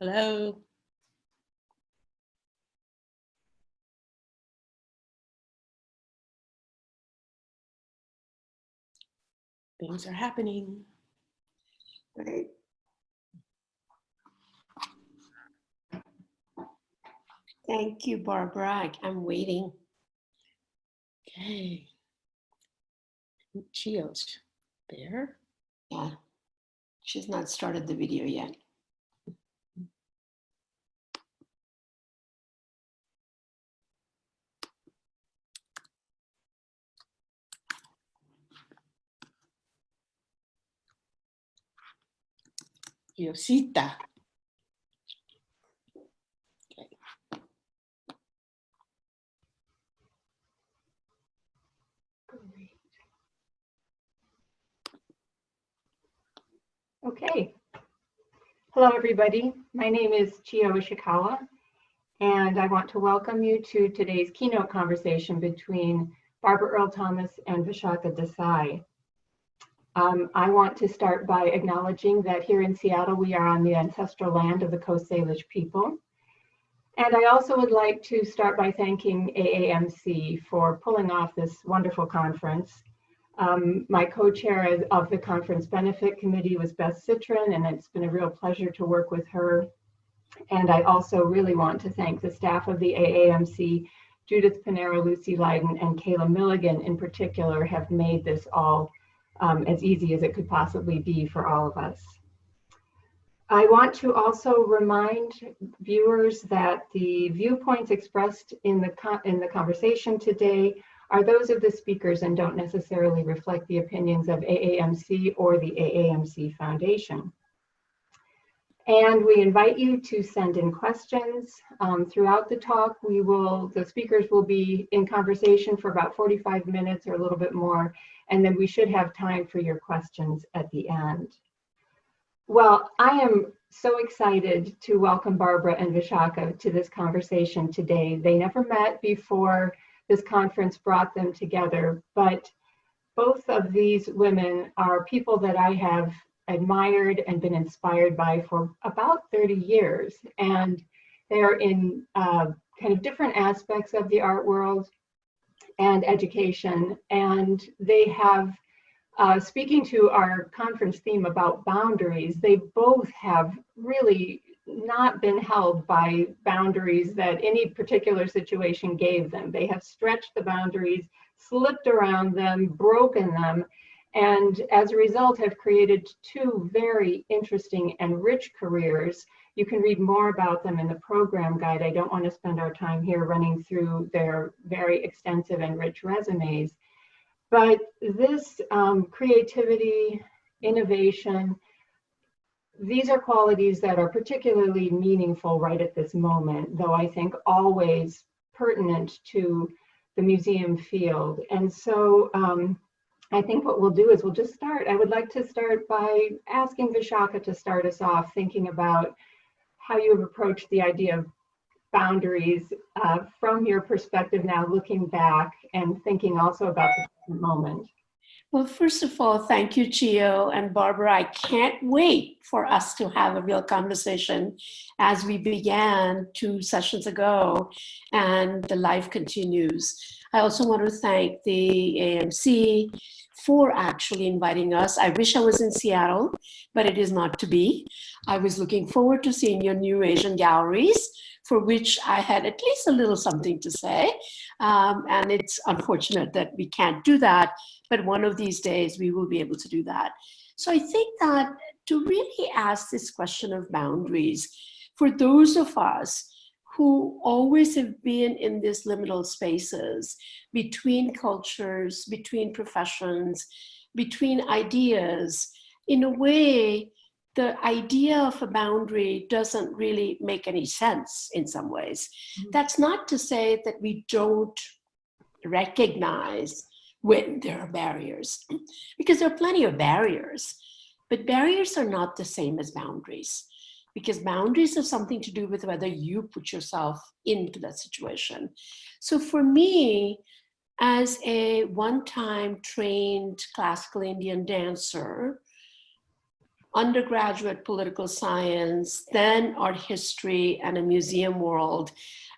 Hello. Things are happening. Great. Thank you, Barbara. I'm waiting. Okay. Chiyo's there. Yeah, she's not started the video yet. Yosita. Okay. Okay. Hello, everybody. My name is Chiyo Ishikawa, and I want to welcome you to today's keynote conversation between Barbara Earl Thomas and Vishakha Desai. I want to start by acknowledging that here in Seattle, we are on the ancestral land of the Coast Salish people. And I also would like to start by thanking AAMC for pulling off this wonderful conference. My co-chair of the conference benefit committee was Beth Citron, and it's been a real pleasure to work with her. And I also really want to thank the staff of the AAMC, Judith Pinero, Lucy Leiden, and Kayla Milligan in particular have made this all as easy as it could possibly be for all of us. I want to also remind viewers that the viewpoints expressed in the conversation today are those of the speakers and don't necessarily reflect the opinions of AAMC or the AAMC Foundation. And we invite you to send in questions. Throughout the talk, the speakers will be in conversation for about 45 minutes or a little bit more, and then we should have time for your questions at the end. Well, I am so excited to welcome Barbara and Vishakha to this conversation today. They never met before this conference brought them together, but both of these women are people that I have admired and been inspired by for about 30 years. And they're in kind of different aspects of the art world and education. And they have, speaking to our conference theme about boundaries, they both have really not been held by boundaries that any particular situation gave them. They have stretched the boundaries, slipped around them, broken them, and as a result have created two very interesting and rich careers. You can read more about them in the program guide. I don't want to spend our time here running through their very extensive and rich resumes, but this creativity, innovation, these are qualities that are particularly meaningful right at this moment, though I think always pertinent to the museum field. And so I think what we'll do is we'll just start. I would like to start by asking Vishakha to start us off, thinking about how you have approached the idea of boundaries from your perspective now, looking back and thinking also about the present moment. Well, first of all, thank you, Chiyo and Barbara. I can't wait for us to have a real conversation as we began 2 sessions ago, and the life continues. I also want to thank the AMC for actually inviting us. I wish I was in Seattle, but it is not to be. I was looking forward to seeing your new Asian galleries, for which I had at least a little something to say. And it's unfortunate that we can't do that, but one of these days we will be able to do that. So I think that to really ask this question of boundaries, for those of us who always have been in these liminal spaces between cultures, between professions, between ideas, in a way, the idea of a boundary doesn't really make any sense in some ways. Mm-hmm. That's not to say that we don't recognize when there are barriers, because there are plenty of barriers, but barriers are not the same as boundaries, because boundaries have something to do with whether you put yourself into that situation. So for me, as a one-time trained classical Indian dancer, undergraduate political science, then art history and a museum world,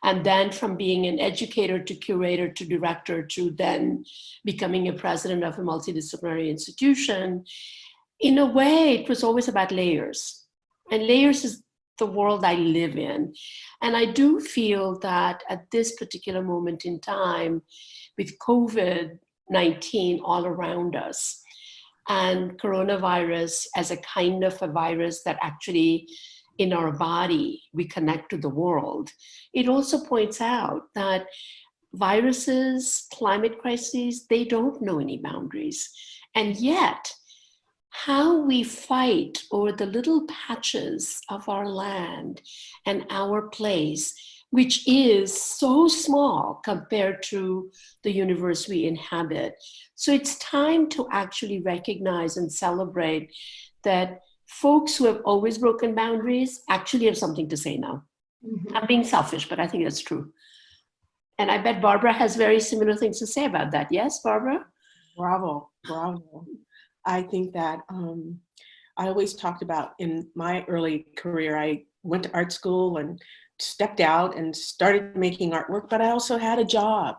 and then from being an educator to curator to director to then becoming a president of a multidisciplinary institution, in a way, it was always about layers. And layers is the world I live in. And I do feel that at this particular moment in time, with COVID-19 all around us, and coronavirus as a kind of a virus that actually in our body, we connect to the world. It also points out that viruses, climate crises, they don't know any boundaries. And yet, how we fight over the little patches of our land and our place, which is so small compared to the universe we inhabit. So it's time to actually recognize and celebrate that folks who have always broken boundaries actually have something to say now. I'm being selfish, but I think that's true. And I bet Barbara has very similar things to say about that. Yes, Barbara? Bravo, bravo. I think that I always talked about in my early career, I went to art school and stepped out and started making artwork, but I also had a job.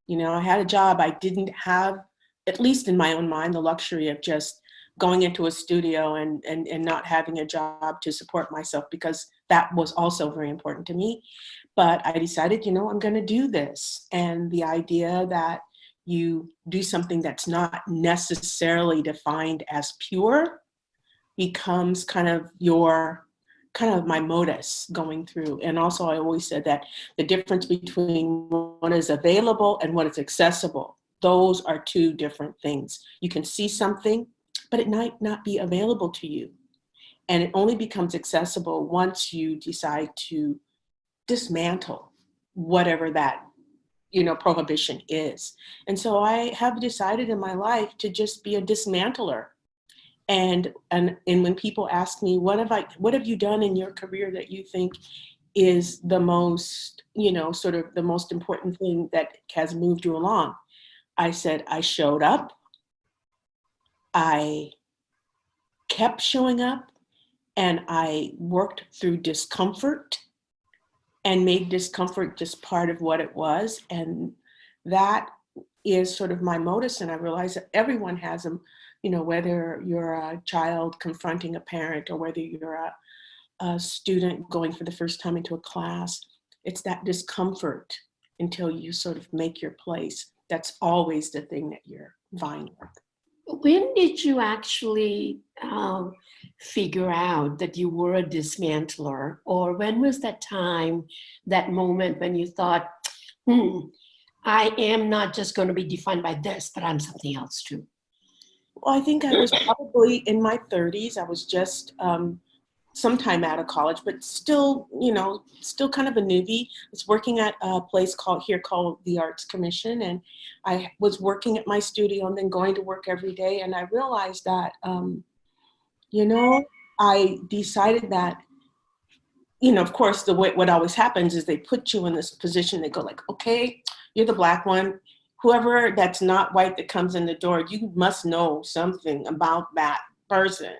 You know, I had a job. I didn't have, at least in my own mind, the luxury of just going into a studio and not having a job to support myself, because that was also very important to me. But I decided, you know, I'm going to do this. And the idea that you do something that's not necessarily defined as pure becomes kind of my modus going through. And also I always said that the difference between what is available and what is accessible, those are two different things. You can see something, but it might not be available to you. And it only becomes accessible once you decide to dismantle whatever that, you know, prohibition is. And so I have decided in my life to just be a dismantler. And when people ask me, what have you done in your career that you think is the most, you know, sort of the most important thing that has moved you along? I said, I showed up. I kept showing up, and I worked through discomfort and made discomfort just part of what it was. And that is sort of my modus. And I realize that everyone has them, you know, whether you're a child confronting a parent or whether you're a student going for the first time into a class, it's that discomfort until you sort of make your place. That's always the thing that you're vying with. When did you actually figure out that you were a dismantler? Or when was that time, that moment when you thought, I am not just going to be defined by this, but I'm something else too? Well, I think I was probably in my 30s. I was just sometime out of college, but still, you know, still kind of a newbie. I was working at a place called the Arts Commission, and I was working at my studio and then going to work every day. And I realized that, you know, I decided that, you know, of course, what always happens is they put you in this position. They go like, okay, you're the Black one. Whoever that's not white that comes in the door, you must know something about that person.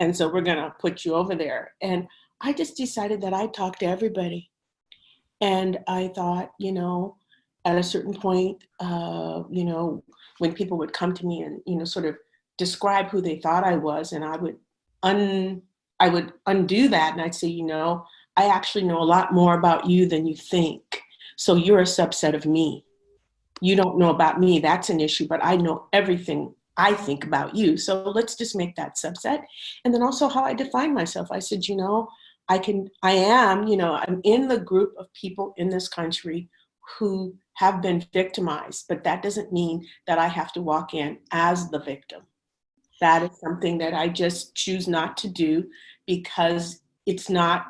And so we're going to put you over there. And I just decided that I'd talk to everybody. And I thought, you know, at a certain point, you know, when people would come to me and, you know, sort of describe who they thought I was, and I would undo that. And I'd say, you know, I actually know a lot more about you than you think. So you're a subset of me. You don't know about me. That's an issue, but I know everything I think about you. So let's just make that subset. And then also how I define myself. I said, you know, I'm in the group of people in this country who have been victimized, but that doesn't mean that I have to walk in as the victim. That is something that I just choose not to do because it's not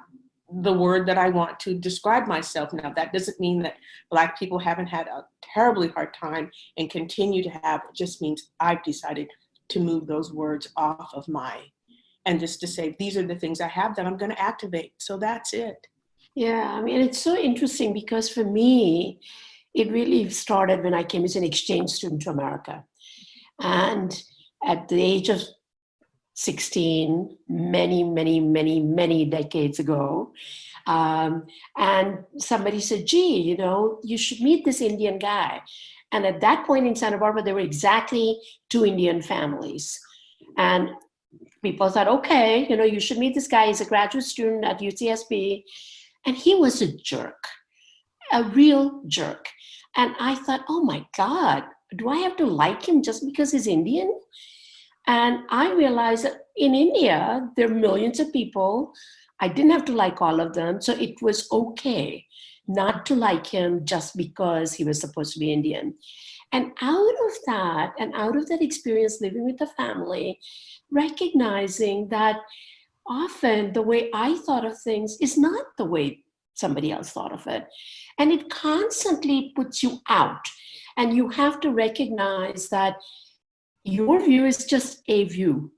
the word that I want to describe myself. Now, that doesn't mean that Black people haven't had a terribly hard time and continue to have. It just means I've decided to move those words off of and just to say, these are the things I have that I'm going to activate. So that's it. Yeah, I mean, it's so interesting because for me, it really started when I came as an exchange student to America. And at the age of 16, many decades ago. And somebody said, gee, you should meet this Indian guy. And at that point in Santa Barbara, there were exactly 2 Indian families. And people thought, okay, you should meet this guy. He's a graduate student at UCSB. And he was a jerk, a real jerk. And I thought, oh my God, do I have to like him just because he's Indian? And I realized that in India, there are millions of people. I didn't have to like all of them. So it was okay not to like him just because he was supposed to be Indian. And out of that experience living with the family, recognizing that often the way I thought of things is not the way somebody else thought of it. And it constantly puts you out. And you have to recognize that your view is just a view.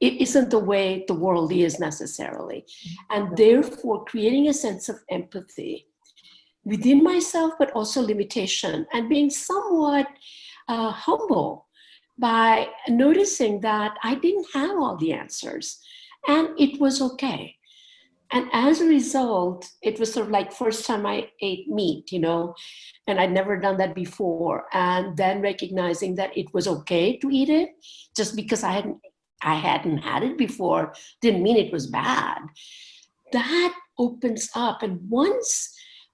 It isn't the way the world is necessarily. And therefore, creating a sense of empathy within myself, but also limitation, and being somewhat humble by noticing that I didn't have all the answers and it was okay. And as a result, it was sort of like first time I ate meat, and I'd never done that before. And then recognizing that it was okay to eat it, just because I hadn't had it before, didn't mean it was bad. That opens up. And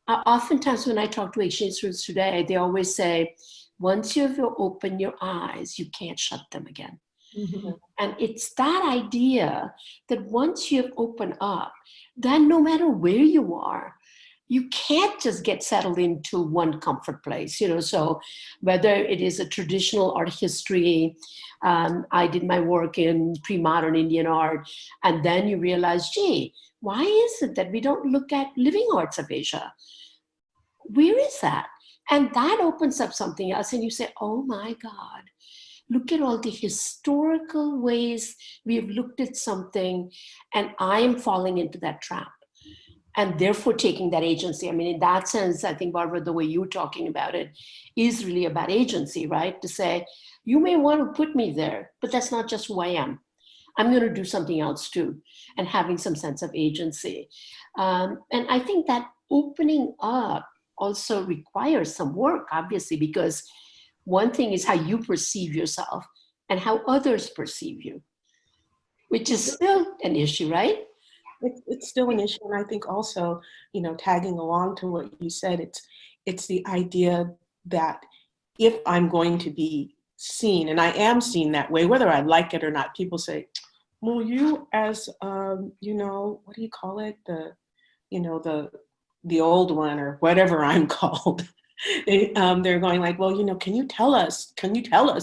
oftentimes when I talk to exchange students today, they always say, once you've opened your eyes, you can't shut them again. Mm-hmm. And it's that idea that once you've opened up, then no matter where you are, you can't just get settled into one comfort place, so whether it is a traditional art history, I did my work in pre-modern Indian art, and then you realize, gee, why is it that we don't look at living arts of Asia? Where is that? And that opens up something else, and you say, oh my God, look at all the historical ways we've looked at something, and I am falling into that trap. And therefore taking that agency. I mean, in that sense, I think, Barbara, the way you're talking about it is really about agency, right? To say, you may want to put me there, but that's not just who I am. I'm going to do something else too, and having some sense of agency. And I think that opening up also requires some work, obviously, because one thing is how you perceive yourself and how others perceive you, which is still an issue, right? It's still an issue. And I think also, tagging along to what you said, it's the idea that if I'm going to be seen, and I am seen that way, whether I like it or not, people say, well, you as, what do you call it? The old one, or whatever I'm called. They're going like, well, can you tell us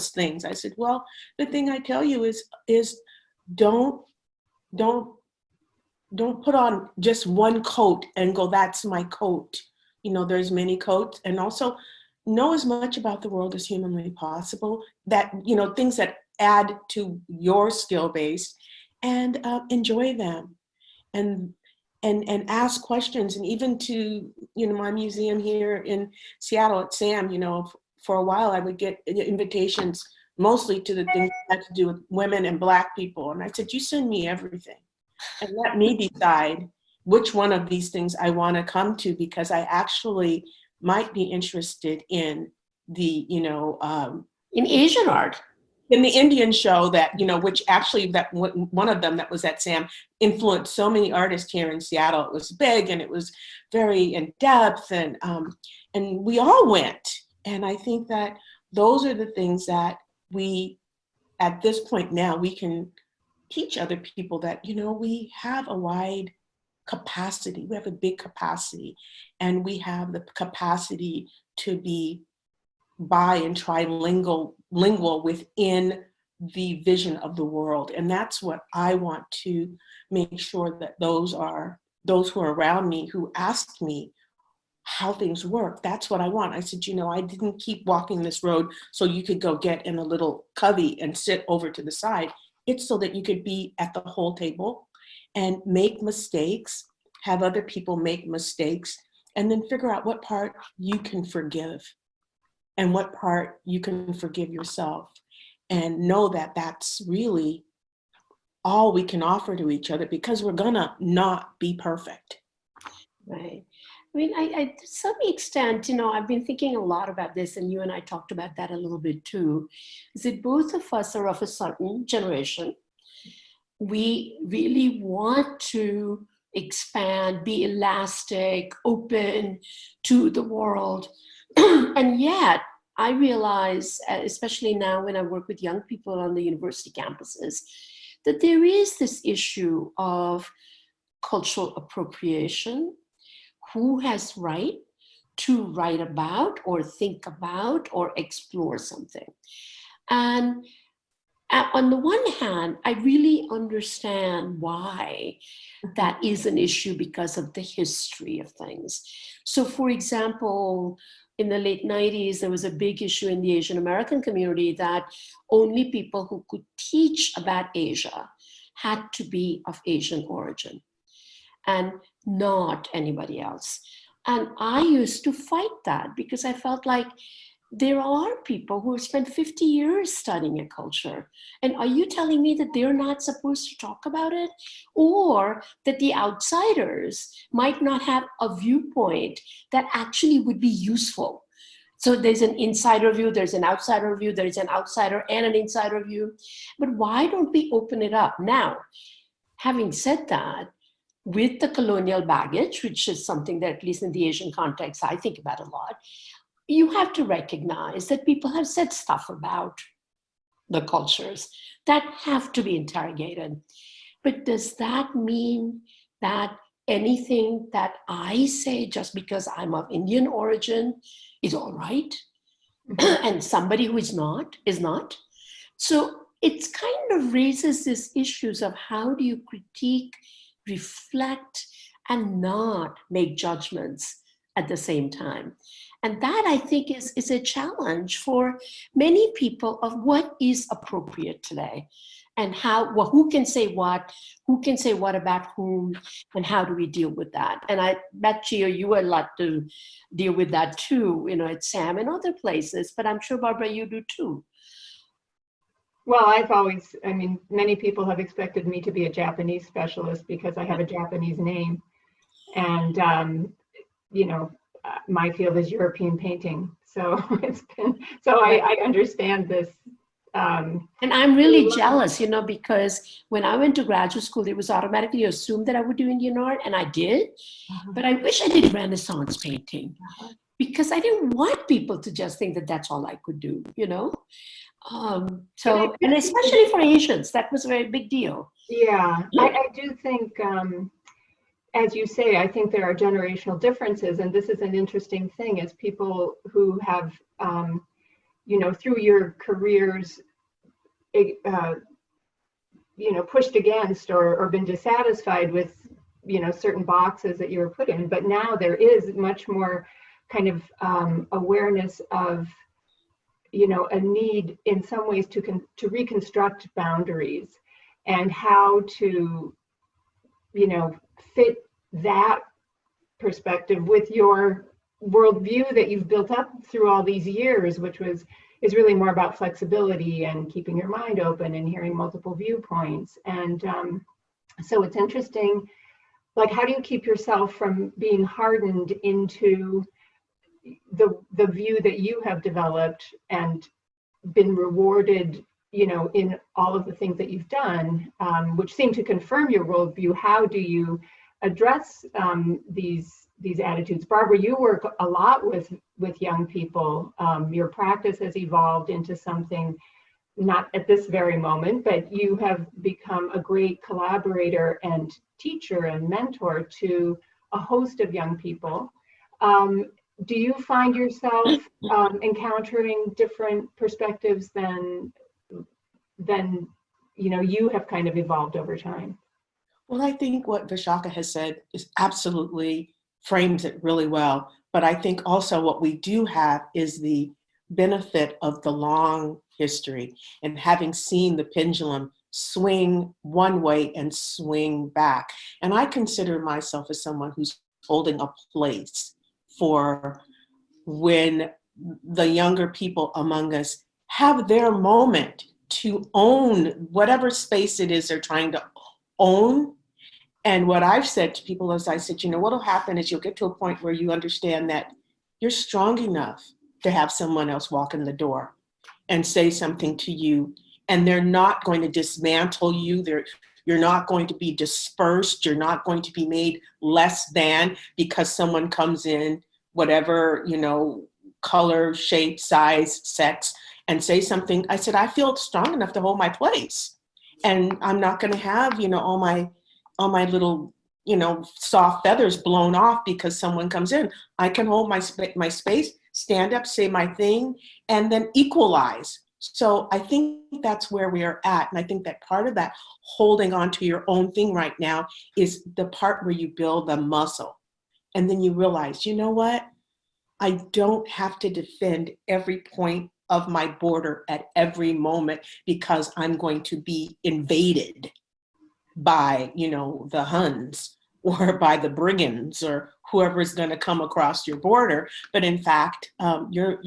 things? I said, well, the thing I tell you is don't put on just one coat and go, that's my coat. There's many coats. And also know as much about the world as humanly possible, that, things that add to your skill base, and enjoy them, and ask questions. And even to, my museum here in Seattle at SAM, for a while I would get invitations mostly to the things that had to do with women and Black people. And I said, you send me everything. And let me decide which one of these things I want to come to, because I actually might be interested in the, in Asian art. In the Indian show that, which actually that one of them that was at SAM influenced so many artists here in Seattle. It was big and it was very in depth, and we all went. And I think that those are the things that we, at this point now, we can teach other people that, we have a wide capacity. We have a big capacity, and we have the capacity to be bi and trilingual within the vision of the world. And that's what I want to make sure that those who are around me who ask me how things work, that's what I want. I said, I didn't keep walking this road so you could go get in a little covey and sit over to the side. It's so that you could be at the whole table and make mistakes, have other people make mistakes, and then figure out what part you can forgive and what part you can forgive yourself, and know that that's really all we can offer to each other, because we're gonna not be perfect. Right. I mean, I to some extent, you know, I've been thinking a lot about this, and you and I talked about that a little bit too. Is that both of us are of a certain generation. We really want to expand, be elastic, open to the world. And yet, I realize, especially now when I work with young people on the university campuses, that there is this issue of cultural appropriation. Who has right to write about or think about or explore something? And on the one hand, I really understand why that is an issue because of the history of things. So, for example, in the late 90s, there was a big issue in the Asian American community that only people who could teach about Asia had to be of Asian origin and not anybody else. And I used to fight that because I felt like there are people who have spent 50 years studying a culture. And are you telling me that they're not supposed to talk about it? Or that the outsiders might not have a viewpoint that actually would be useful? So there's an insider view, there's an outsider view, there's an outsider and an insider view. But why don't we open it up? Now, having said that, with the colonial baggage, which is something that, at least in the Asian context, I think about a lot, you have to recognize that people have said stuff about the cultures that have to be interrogated. But does that mean that anything that I say just because I'm of Indian origin is all right? And somebody who is not? So it's kind of raises these issues of how do you critique, reflect, and not make judgments at the same time. And that, I think, is a challenge for many people of what is appropriate today and how, well, who can say what about whom, and how do we deal with that? And I bet, Chiyo, you had a lot to deal with that too, you know, at SAM and other places, but I'm sure, Barbara, you do too. Well, I mean, many people have expected me to be a Japanese specialist because I have a Japanese name. And, you know, my field is European painting. So I understand this. And I'm really jealous, you know, because when I went to graduate school, it was automatically assumed that I would do Indian art, and I did. But I wish I did Renaissance painting because I didn't want people to just think that that's all I could do, you know? So, and especially for Asians, that was a very big deal. Yeah, I do think, as you say, I think there are generational differences, and this is an interesting thing as people who have, you know, through your careers, you know, pushed against or been dissatisfied with, you know, certain boxes that you were put in, but now there is much more kind of awareness of, you know, a need in some ways to reconstruct boundaries and how to, you know, fit that perspective with your worldview that you've built up through all these years, which is really more about flexibility and keeping your mind open and hearing multiple viewpoints. And so it's interesting, like, how do you keep yourself from being hardened into the view that you have developed and been rewarded, you know, in all of the things that you've done, which seem to confirm your worldview? How do you address these attitudes? Barbara, you work a lot with young people. Your practice has evolved into something, not at this very moment, but you have become a great collaborator and teacher and mentor to a host of young people. Do you find yourself encountering different perspectives than you know, you have kind of evolved over time? Well, I think what Vishakha has said is absolutely frames it really well. But I think also what we do have is the benefit of the long history and having seen the pendulum swing one way and swing back. And I consider myself as someone who's holding a place for when the younger people among us have their moment to own whatever space it is they're trying to own. And what I've said to people is I said, you know, what'll happen is you'll get to a point where you understand that you're strong enough to have someone else walk in the door and say something to you, and they're not going to dismantle you. You're not going to be dispersed. You're not going to be made less than because someone comes in, whatever, you know, color, shape, size, sex, and say something. I said, I feel strong enough to hold my place. And I'm not going to have, you know, all my little, you know, soft feathers blown off because someone comes in. I can hold my space, stand up, say my thing, and then equalize. So I think that's where we are at. And I think that part of that holding on to your own thing right now is the part where you build the muscle. And then you realize, you know what? I don't have to defend every point of my border at every moment because I'm going to be invaded by, you know, the Huns or by the brigands or whoever is going to come across your border. But in fact, you're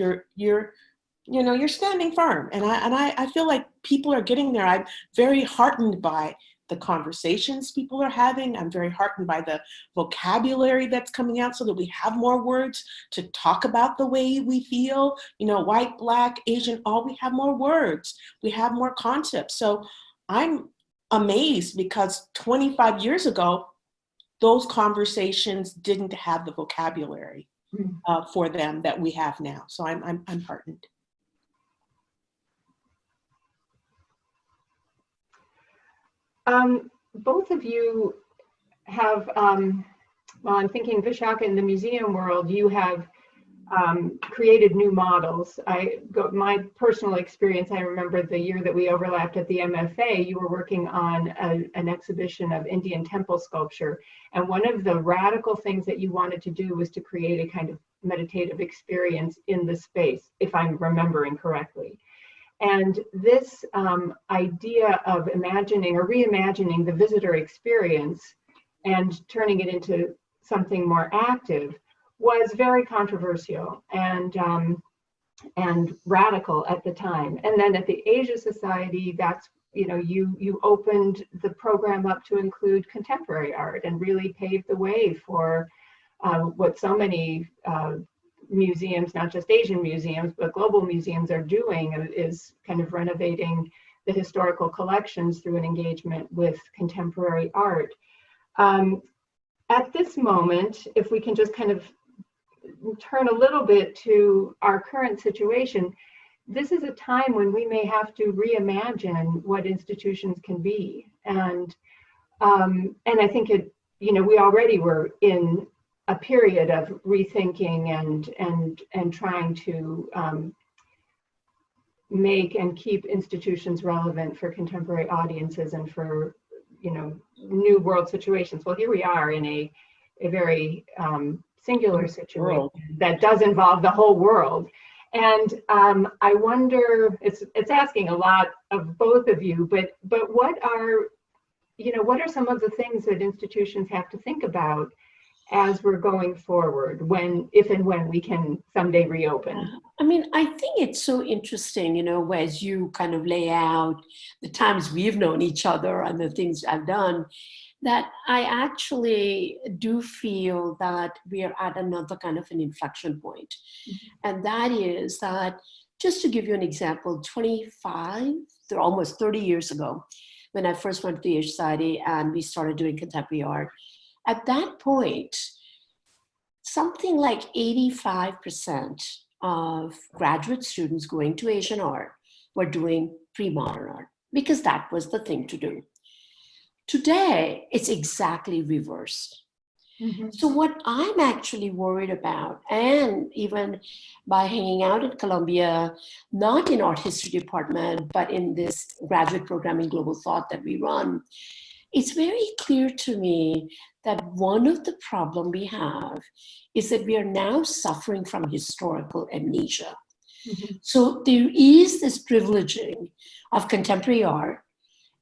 standing firm. And I feel like people are getting there. I'm very heartened by the conversations people are having. I'm very heartened by the vocabulary that's coming out so that we have more words to talk about the way we feel, you know, white, Black, Asian, all we have more words. We have more concepts. So I'm amazed because 25 years ago, those conversations didn't have the vocabulary for them that we have now. So I'm heartened. Both of you have, well, I'm thinking Vishakha, in the museum world, you have created new models. My personal experience, I remember the year that we overlapped at the MFA, you were working on an exhibition of Indian temple sculpture. And one of the radical things that you wanted to do was to create a kind of meditative experience in the space, if I'm remembering correctly. And this idea of imagining or reimagining the visitor experience and turning it into something more active was very controversial and radical at the time. And then at the Asia Society, that's, you know, you opened the program up to include contemporary art and really paved the way for what so many museums, not just Asian museums, but global museums are doing, is kind of renovating the historical collections through an engagement with contemporary art. At this moment, if we can just kind of turn a little bit to our current situation, this is a time when we may have to reimagine what institutions can be. And I think it, you know, we already were in a period of rethinking and trying to make and keep institutions relevant for contemporary audiences and for, you know, new world situations. Well, here we are in a very singular situation that does involve the whole world. And I wonder, it's asking a lot of both of you, but what are some of the things that institutions have to think about as we're going forward, if and when we can someday reopen? I mean, I think it's so interesting, you know, as you kind of lay out the times we've known each other and the things I've done, that I actually do feel that we are at another kind of an inflection point. And that is that, just to give you an example, almost 30 years ago, when I first went to the Asia Society and we started doing contemporary art, at that point, something like 85% of graduate students going to Asian art were doing pre-modern art because that was the thing to do. Today, it's exactly reversed. So what I'm actually worried about, and even by hanging out at Columbia, not in art history department, but in this graduate program in global thought that we run, it's very clear to me that one of the problems we have is that we are now suffering from historical amnesia. So there is this privileging of contemporary art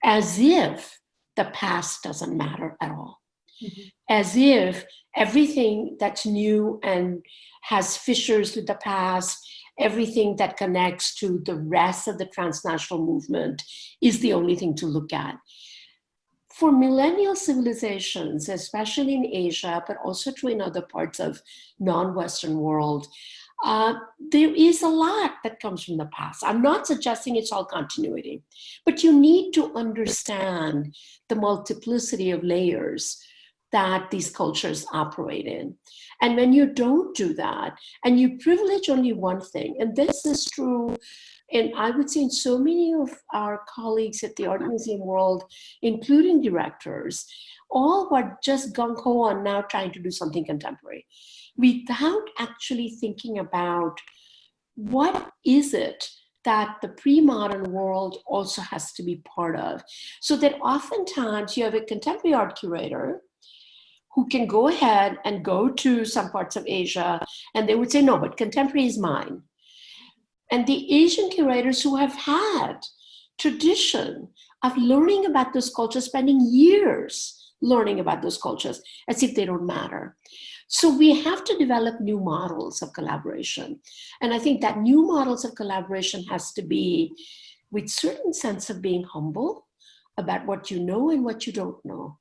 as if the past doesn't matter at all. As if everything that's new and has fissures with the past everything that connects to the rest of the transnational movement is the only thing to look at. For millennial civilizations, especially in Asia, but also true in other parts of non-Western world, there is a lot that comes from the past. I'm not suggesting it's all continuity, but you need to understand the multiplicity of layers that these cultures operate in. And when you don't do that, and you privilege only one thing, and this is true, and I would say in so many of our colleagues at the art museum world, including directors, all were just gung-ho on now trying to do something contemporary, without actually thinking about what is it that the pre-modern world also has to be part of. So that oftentimes you have a contemporary art curator who can go ahead and go to some parts of Asia, and they would say, no, but contemporary is mine. And the Asian curators who have had tradition of learning about those cultures, spending years learning about those cultures, as if they don't matter. So we have to develop new models of collaboration. And I think that new models of collaboration has to be with certain sense of being humble about what you know and what you don't know.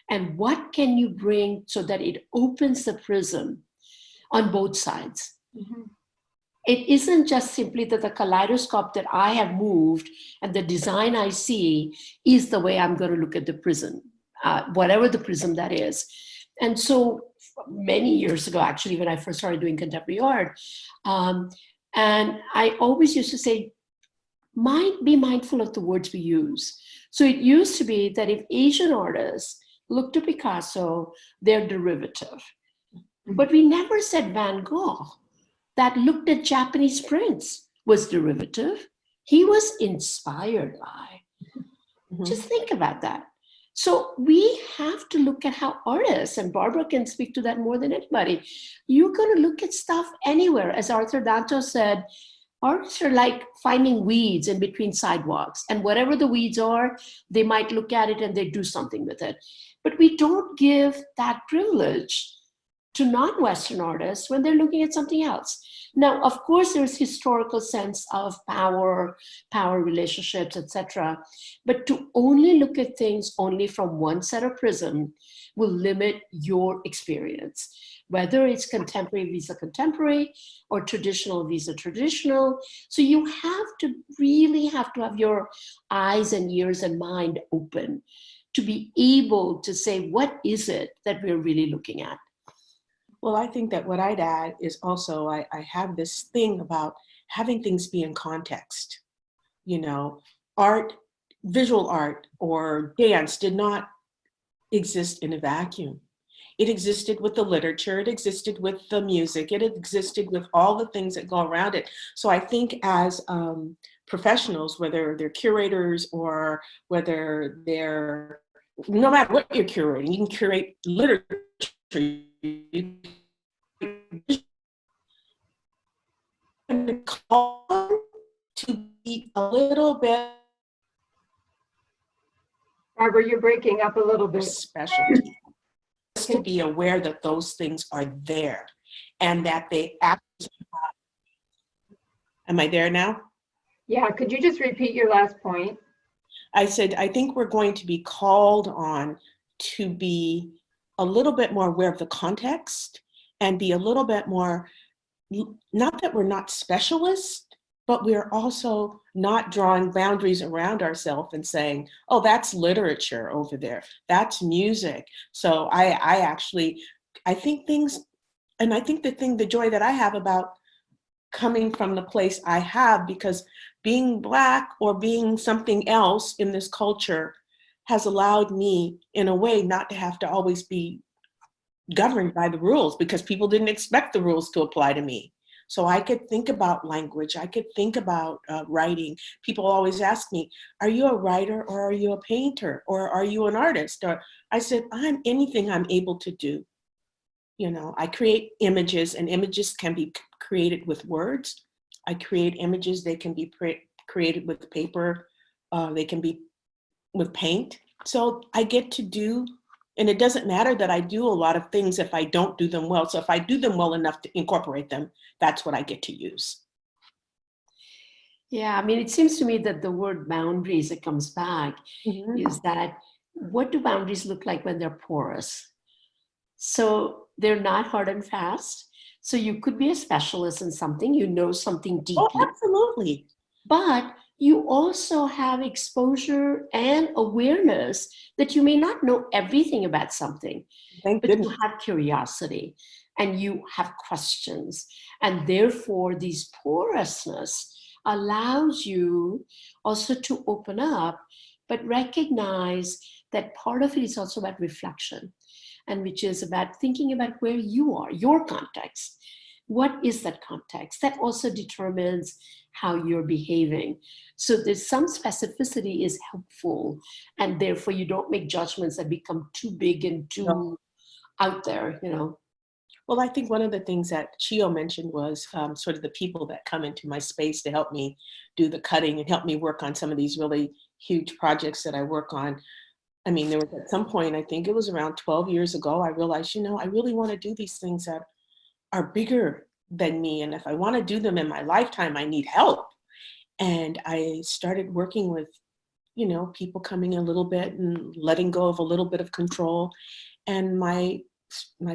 And what can you bring so that it opens the prism on both sides? Mhm. It isn't just simply that the kaleidoscope that I have moved and the design I see is the way I'm going to look at the prism, whatever the prism that is. And so many years ago, actually, when I first started doing contemporary art, and I always used to say, be mindful of the words we use. So it used to be that if Asian artists look to Picasso, they're derivative. But we never said Van Gogh, that looked at Japanese prints, was derivative. He was inspired by. Just think about that. So we have to look at how artists, and Barbara can speak to that more than anybody, you're going to look at stuff anywhere. As Arthur Danto said, artists are like finding weeds in between sidewalks, and whatever the weeds are, they might look at it and they do something with it. But we don't give that privilege to non-Western artists when they're looking at something else. Now, of course, there's historical sense of power relationships, etc. But to only look at things only from one set of prism will limit your experience, whether it's contemporary vis-a contemporary or traditional vis-a traditional. So you really have to have your eyes and ears and mind open to be able to say, what is it that we're really looking at? Well, I think that what I'd add is also, I have this thing about having things be in context. You know, art, visual art or dance did not exist in a vacuum. It existed with the literature, it existed with the music, it existed with all the things that go around it. So I think as professionals, whether they're curators or whether they're, no matter what you're curating, you can curate literature, to be a little bit Barbara, you're breaking up a little bit. special, just to be aware that those things are there and that they actually, am I there now? Yeah, could you just repeat your last point? I said, I think we're going to be called on to be a little bit more aware of the context and be a little bit more, not that we're not specialists, but we're also not drawing boundaries around ourselves and saying, oh, that's literature over there, that's music. So I think things, and I think the joy that I have about coming from the place I have, because being Black or being something else in this culture has allowed me in a way not to have to always be governed by the rules, because people didn't expect the rules to apply to me. So I could think about language, I could think about writing. People always ask me, are you a writer or are you a painter or are you an artist? Or I said, I'm anything I'm able to do. You know, I create images, and images can be created with words. I create images, they can be created with paper, they can be with paint. So I get to do, and it doesn't matter that I do a lot of things if I don't do them well. So if I do them well enough to incorporate them, that's what I get to use. Yeah, I mean, it seems to me that the word boundaries that comes back Mhm. is that what do boundaries look like when they're porous? So they're not hard and fast. So you could be a specialist in something, you know something Oh, deeply, absolutely. but you also have exposure and awareness that you may not know everything about something, Thank but you goodness. have curiosity and you have questions. And therefore, these porousness allows you also to open up, but recognize that part of it is also about reflection, and which is about thinking about where you are, your context. What is that context? That also determines how you're behaving. So there's some specificity is helpful, and therefore you don't make judgments that become too big and too out there, you know. Well, I think one of the things that Chiyo mentioned was sort of the people that come into my space to help me do the cutting and help me work on some of these really huge projects that I work on. I mean, there was at some point, I think it was around 12 years ago, I realized, I really want to do these things that are bigger than me. And if I want to do them in my lifetime, I need help. And I started working with, people coming a little bit and letting go of a little bit of control. And my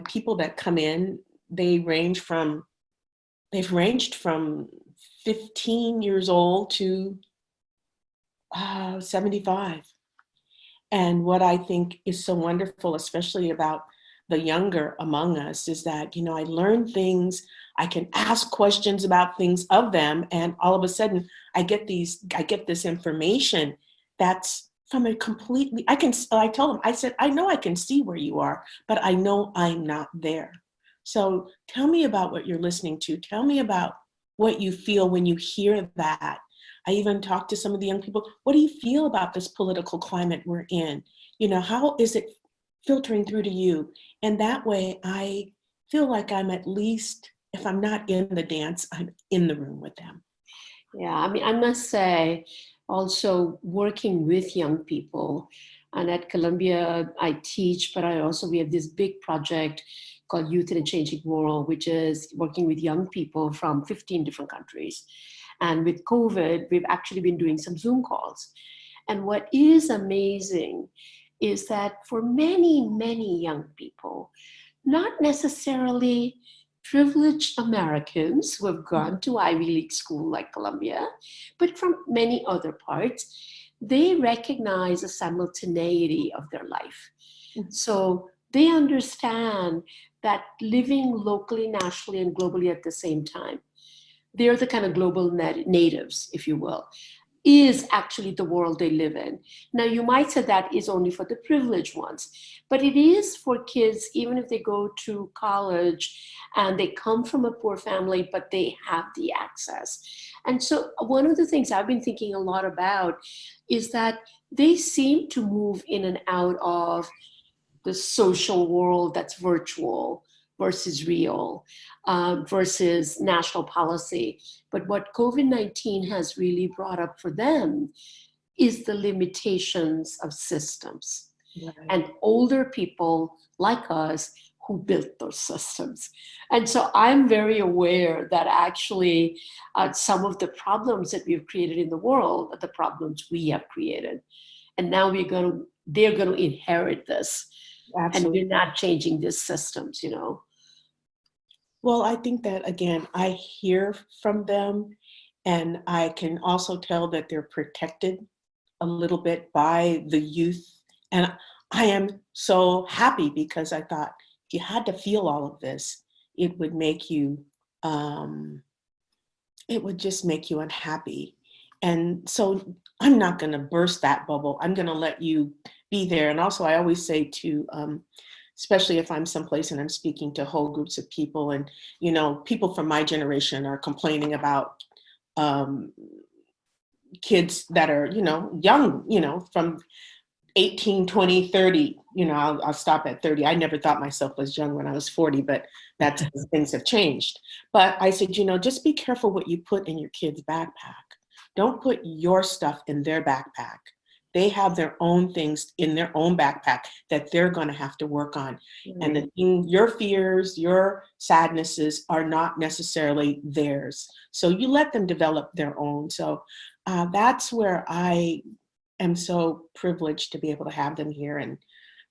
people that come in, they've ranged from 15 years old to 75. And what I think is so wonderful, especially about the younger among us, is that, I learn things, I can ask questions about things of them, and all of a sudden I get this information that's from a completely, I tell them, I said, I know I can see where you are, but I know I'm not there. So tell me about what you're listening to. Tell me about what you feel when you hear that. I even talked to some of the young people. What do you feel about this political climate we're in? How is it filtering through to you? And that way I feel like I'm at least, if I'm not in the dance, I'm in the room with them. Yeah, I mean, I must say, also working with young people, and at Columbia, I teach, but we have this big project called Youth in a Changing World, which is working with young people from 15 different countries. And with COVID, we've actually been doing some Zoom calls. And what is amazing is that for many, many young people, not necessarily privileged Americans who have gone to Ivy League school like Columbia, but from many other parts, they recognize a simultaneity of their life. So they understand that living locally, nationally, and globally at the same time, they're the kind of global natives, if you will, is actually the world they live in. Now, you might say that is only for the privileged ones, but it is for kids, even if they go to college and they come from a poor family, but they have the access. And so, one of the things I've been thinking a lot about is that they seem to move in and out of the social world that's virtual versus real, versus national policy. But what COVID-19 has really brought up for them is the limitations of systems. Right. And older people like us who built those systems. And so I'm very aware that actually some of the problems that we've created in the world are the problems we have created. And now they're going to inherit this. And Absolutely. we're not changing these systems, you know. Well, I think that, again, I hear from them, and I can also tell that they're protected a little bit by the youth. And I am so happy because I thought if you had to feel all of this, it would make you, it would just make you unhappy. And so I'm not going to burst that bubble. I'm going to let you be there. And also, I always say to, especially if I'm someplace and I'm speaking to whole groups of people, and people from my generation are complaining about um, kids that are young, from 18, 20, 30. I'll stop at 30. I never thought myself was young when I was 40, but that's things have changed. But I said, just be careful what you put in your kid's backpack. Don't put your stuff in their backpack. They have their own things in their own backpack that they're going to have to work on. And your fears, your sadnesses are not necessarily theirs. So you let them develop their own. So that's where I am so privileged to be able to have them here and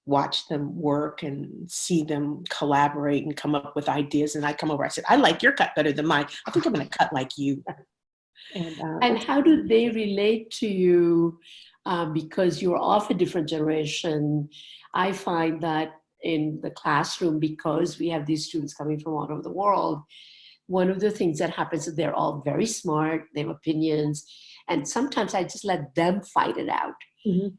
watch them work and see them collaborate and come up with ideas. And I come over, I said, I like your cut better than mine. I think I'm going to cut like you. And how do they relate to you? Because you're of a different generation. I find that in the classroom, because we have these students coming from all over the world, one of the things that happens is they're all very smart, they have opinions, and sometimes I just let them fight it out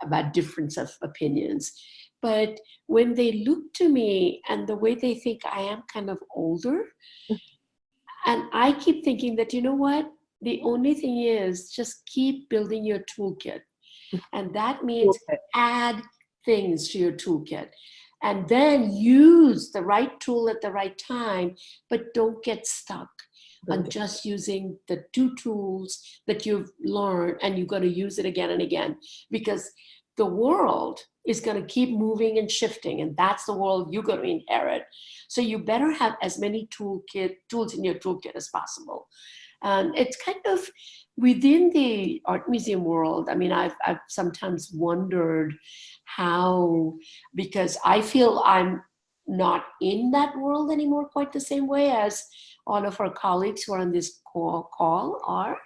about difference of opinions. But when they look to me and the way they think I am kind of older, and I keep thinking that, you know what? The only thing is just keep building your toolkit. And that means add things to your toolkit. And then use the right tool at the right time, but don't get stuck on just using the 2 tools that you've learned and you're going to use it again and again. Because the world is going to keep moving and shifting, and that's the world you're going to inherit. So you better have as many tools in your toolkit as possible. And it's kind of within the art museum world. I mean, I've sometimes wondered how, because I feel I'm not in that world anymore quite the same way as all of our colleagues who are on this call are,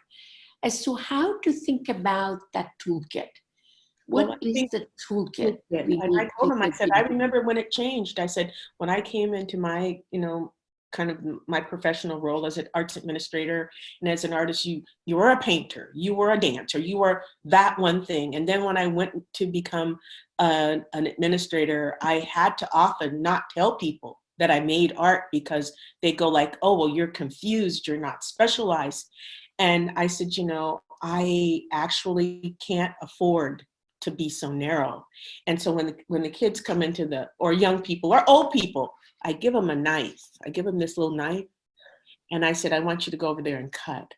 as to how to think about that toolkit. What is the toolkit? And I told him, I said, I remember when it changed. I said, when I came into my, kind of my professional role as an arts administrator and as an artist, you were a painter, you were a dancer, you were that one thing. And then when I went to become an administrator, I had to often not tell people that I made art because they go like, oh, well, you're confused, you're not specialized. And I said, I actually can't afford to be so narrow. And so when the kids come into or young people or old people, I give them a knife. I give them this little knife. And I said, I want you to go over there and cut.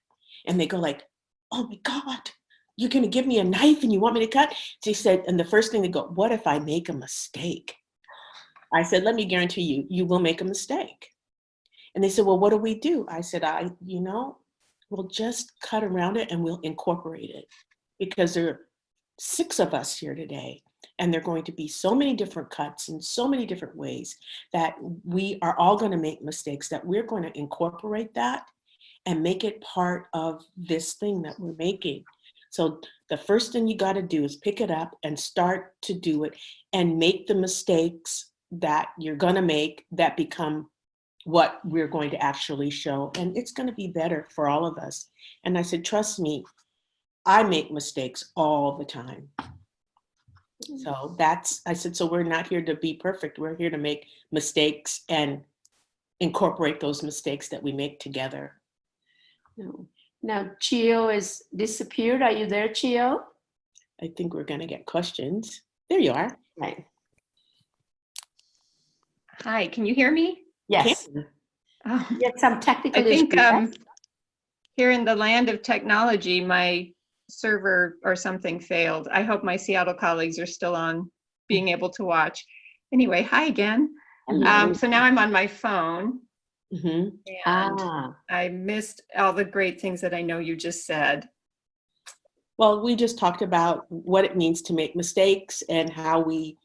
And they go like, oh my God, you're going to give me a knife and you want me to cut? She said, and the first thing they go, what if I make a mistake? I said, let me guarantee you, you will make a mistake. And they said, well, what do we do? I said, we'll just cut around it and we'll incorporate it, because there are 6 of us here today. And there are going to be so many different cuts in so many different ways that we are all going to make mistakes, that we're going to incorporate that and make it part of this thing that we're making. So the first thing you got to do is pick it up and start to do it and make the mistakes that you're going to make that become what we're going to actually show. And it's going to be better for all of us. And I said, trust me, I make mistakes all the time. So I said, so we're not here to be perfect. We're here to make mistakes and incorporate those mistakes that we make together. Now, Chiyo has disappeared. Are you there, Chiyo? I think we're going to get questions. There you are. Right. Hi, can you hear me? Yes. Oh, We had some technical I think issues. here in the land of technology, my server or something failed. I hope my Seattle colleagues are still on, being able to watch. Anyway, hi again. So now I'm on my phone. And I missed all the great things that I know you just said. Well, we just talked about what it means to make mistakes and how we,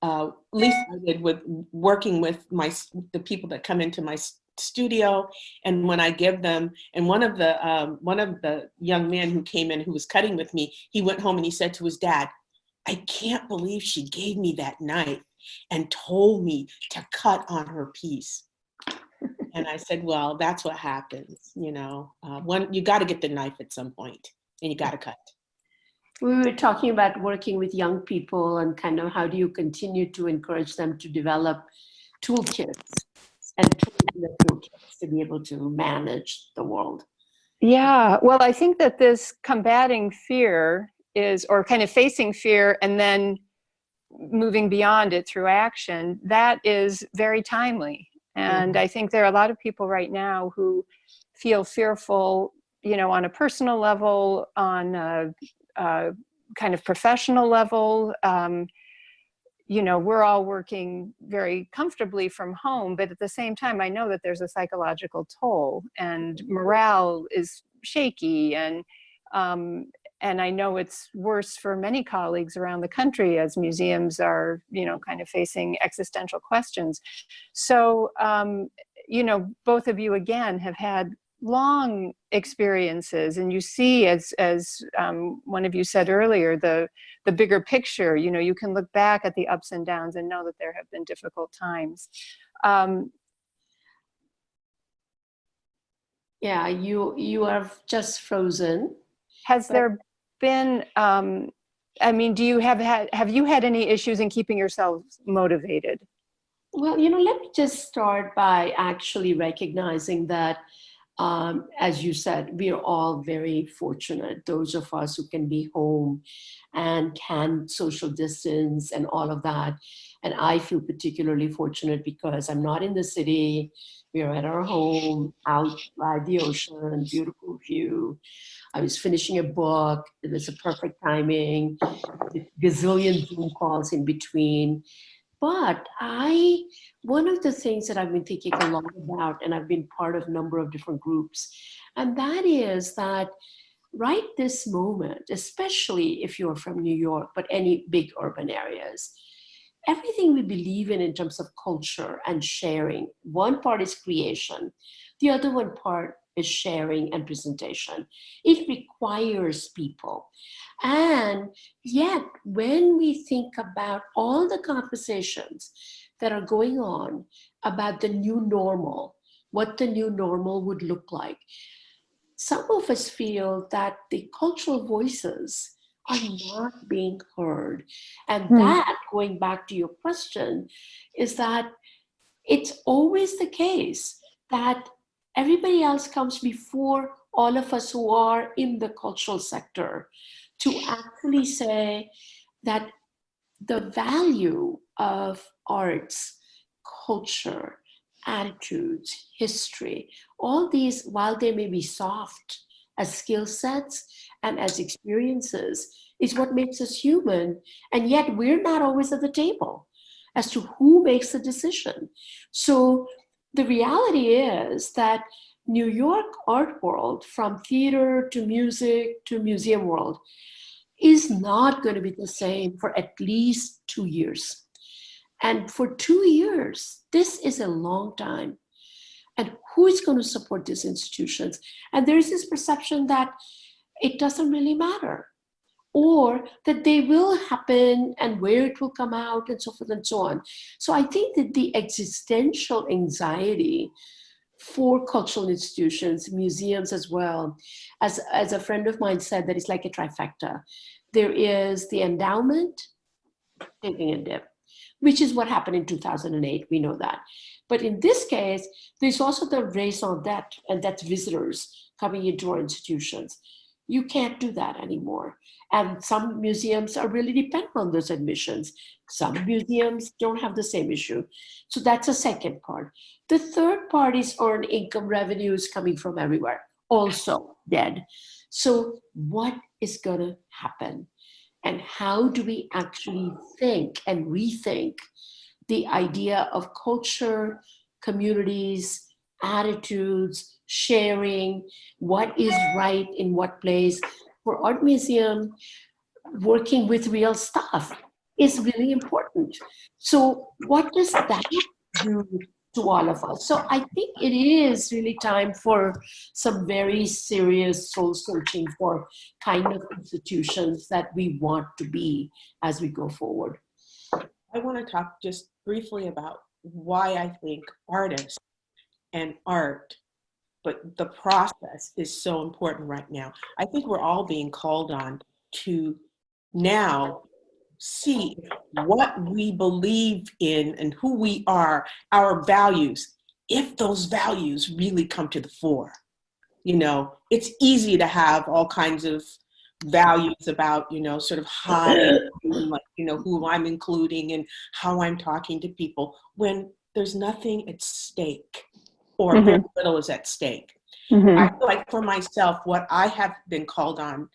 at least I did with working with the people that come into my studio, and when I give them, and one of the young men who came in who was cutting with me, he went home and he said to his dad, I can't believe she gave me that knife and told me to cut on her piece. And I said, well, that's what happens, when you got to get the knife at some point and you got to cut. We were talking about working with young people and kind of how do you continue to encourage them to develop toolkits and tools in their toolkits to be able to manage the world. Yeah, well, I think that this combating fear or kind of facing fear and then moving beyond it through action, that is very timely. And I think there are a lot of people right now who feel fearful, on a personal level, on kind of professional level, we're all working very comfortably from home, but at the same time, I know that there's a psychological toll, and morale is shaky, and I know it's worse for many colleagues around the country as museums are, kind of facing existential questions. So, both of you again have had long experiences, and you see, as one of you said earlier, the bigger picture. You can look back at the ups and downs and know that there have been difficult times. Yeah, you are just frozen. Has there been, have you had any issues in keeping yourselves motivated? Well, let me just start by actually recognizing that, as you said, we are all very fortunate, those of us who can be home and can social distance and all of that. And I feel particularly fortunate because I'm not in the city. We are at our home, out by the ocean, beautiful view. I was finishing a book. It was a perfect timing, gazillion Zoom calls in between. But one of the things that I've been thinking a lot about, and I've been part of a number of different groups, and that is that right this moment, especially if you're from New York, but any big urban areas, everything we believe in terms of culture and sharing, one part is creation, the other one part is sharing and presentation. It requires people. And yet, when we think about all the conversations that are going on about the new normal, what the new normal would look like, some of us feel that the cultural voices are not being heard. And that, going back to your question, is that it's always the case that everybody else comes before all of us who are in the cultural sector to actually say that the value of arts, culture, attitudes, history, all these, while they may be soft as skill sets and as experiences, is what makes us human. And yet we're not always at the table as to who makes the decision. So the reality is that New York art world, from theater to music to museum world, is not going to be the same for at least 2 years. And for 2 years, this is a long time. And who is going to support these institutions? And there's this perception that it doesn't really matter, or that they will happen and where it will come out and so forth and so on. So I think that the existential anxiety for cultural institutions, museums as well, as a friend of mine said, that it's like a trifecta. There is the endowment taking a dip, which is what happened in 2008, we know that. But in this case, there's also the raison d'etre, and that's visitors coming into our institutions. You can't do that anymore. And some museums are really dependent on those admissions. Some museums don't have the same issue. So that's a second part. The third part is earned income revenues coming from everywhere, also dead. So what is going to happen? And how do we actually think and rethink the idea of culture, communities, attitudes, sharing, what is right in what place? For art museum, working with real stuff is really important. So what does that do to all of us? So I think it is really time for some very serious soul searching for kind of institutions that we want to be as we go forward. I want to talk just briefly about why I think artists and art, but the process is so important right now. I think we're all being called on to now see what we believe in and who we are, our values, if those values really come to the fore. It's easy to have all kinds of values about, sort of hide, like, who I'm including and how I'm talking to people, when there's nothing at stake, or very little is at stake. I feel like for myself, what I have been called on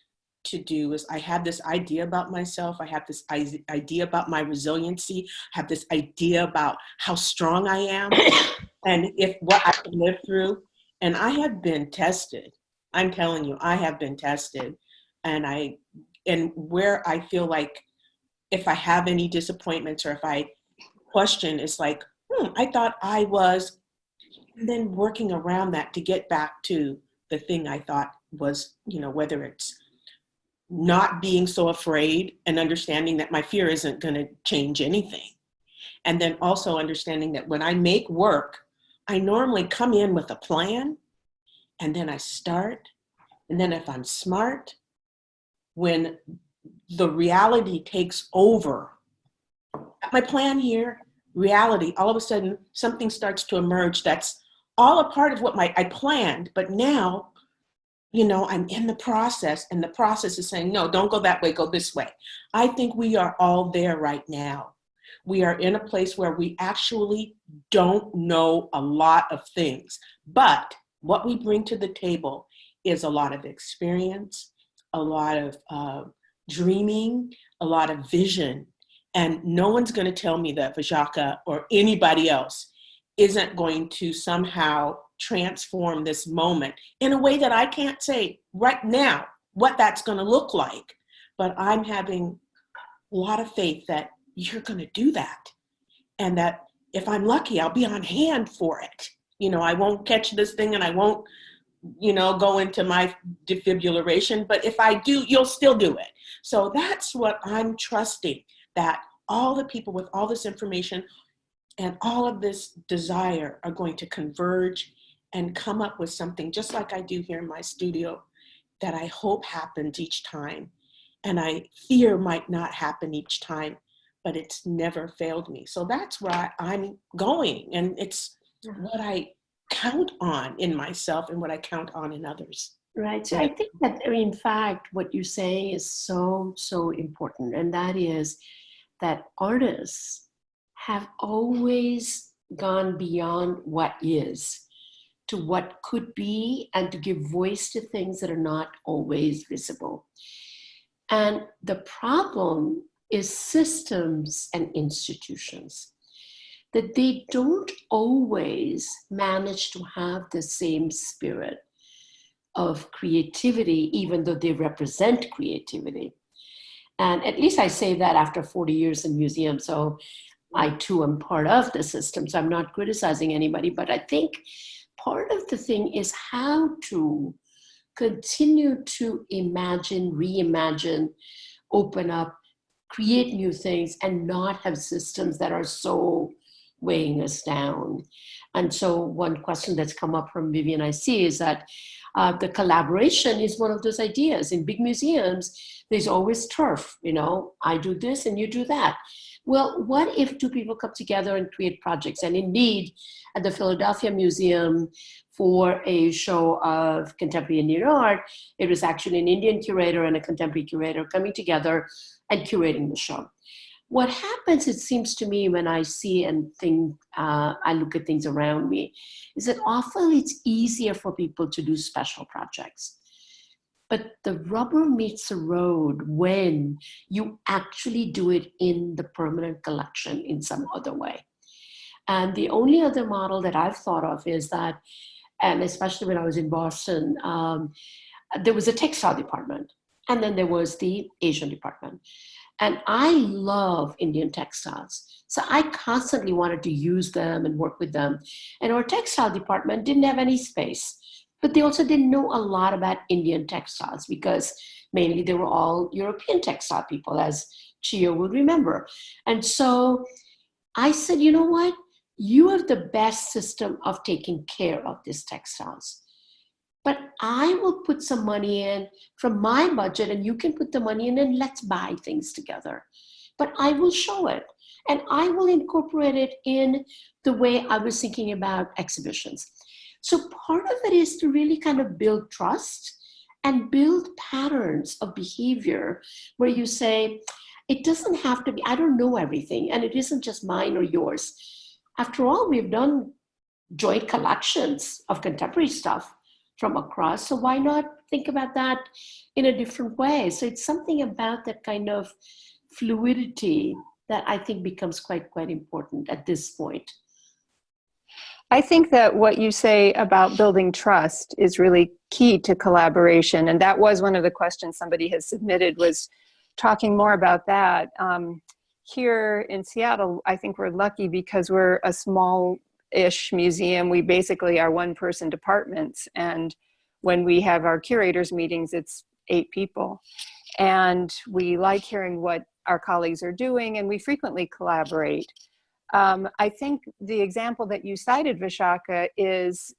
to do is I have this idea about myself. I have this idea about my resiliency. I have this idea about how strong I am and if what I can live through. And I have been tested. I'm telling you, I have been tested. And where I feel like if I have any disappointments or if I question, it's like, I thought I was, and then working around that to get back to the thing I thought was, whether it's not being so afraid and understanding that my fear isn't going to change anything. And then also understanding that when I make work, I normally come in with a plan and then I start. And then if I'm smart, when the reality takes over, my plan here, reality, all of a sudden something starts to emerge that's all a part of what I planned, but now, I'm in the process and the process is saying, no, don't go that way, go this way. I think we are all there right now. We are in a place where we actually don't know a lot of things, but what we bring to the table is a lot of experience, a lot of dreaming, a lot of vision. And no one's going to tell me that Vishakha or anybody else isn't going to somehow transform this moment in a way that I can't say right now what that's going to look like. But I'm having a lot of faith that you're going to do that. And that if I'm lucky, I'll be on hand for it. I won't catch this thing and I won't, go into my defibrillation. But if I do, you'll still do it. So that's what I'm trusting, that all the people with all this information and all of this desire are going to converge and come up with something just like I do here in my studio that I hope happens each time. And I fear might not happen each time, but it's never failed me. So that's where I'm going. And it's what I count on in myself and what I count on in others. Right. So I think that, in fact, what you're saying is so, so important. And that is that artists have always gone beyond what is to what could be and to give voice to things that are not always visible. And the problem is systems and institutions, that they don't always manage to have the same spirit of creativity, even though they represent creativity. And at least I say that after 40 years in museums. So I too am part of the system. So I'm not criticizing anybody, but I think part of the thing is how to continue to imagine, reimagine, open up, create new things, and not have systems that are so weighing us down. And so one question that's come up from Vivian I see is that the collaboration is one of those ideas. In big museums, there's always turf, I do this and you do that. Well, what if two people come together and create projects? And indeed, at the Philadelphia Museum, for a show of contemporary Indian art, it was actually an Indian curator and a contemporary curator coming together and curating the show. What happens, it seems to me, when I see and think, I look at things around me, is that often it's easier for people to do special projects. But the rubber meets the road when you actually do it in the permanent collection in some other way. And the only other model that I've thought of is that, and especially when I was in Boston, there was a textile department, and then there was the Asian department. And I love Indian textiles. So I constantly wanted to use them and work with them. And our textile department didn't have any space, but they also didn't know a lot about Indian textiles because mainly they were all European textile people, as Chiyo will remember. And so I said, you know what? You have the best system of taking care of these textiles. But I will put some money in from my budget and you can put the money in and let's buy things together. But I will show it and I will incorporate it in the way I was thinking about exhibitions. So part of it is to really kind of build trust and build patterns of behavior where you say, it doesn't have to be, I don't know everything and it isn't just mine or yours. After all, we've done joint collections of contemporary stuff. from across. So why not think about that in a different way? So it's something about that kind of fluidity that I think becomes quite important at this point. I think that what you say about building trust is really key to collaboration. And that was one of the questions somebody has submitted, was talking more about that. Here in Seattle, I think we're lucky because we're a small-ish museum. We basically are one-person departments. And when we have our curators meetings, it's 8 people. And we like hearing what our colleagues are doing, and we frequently collaborate. I think the example that you cited, Vishakha, is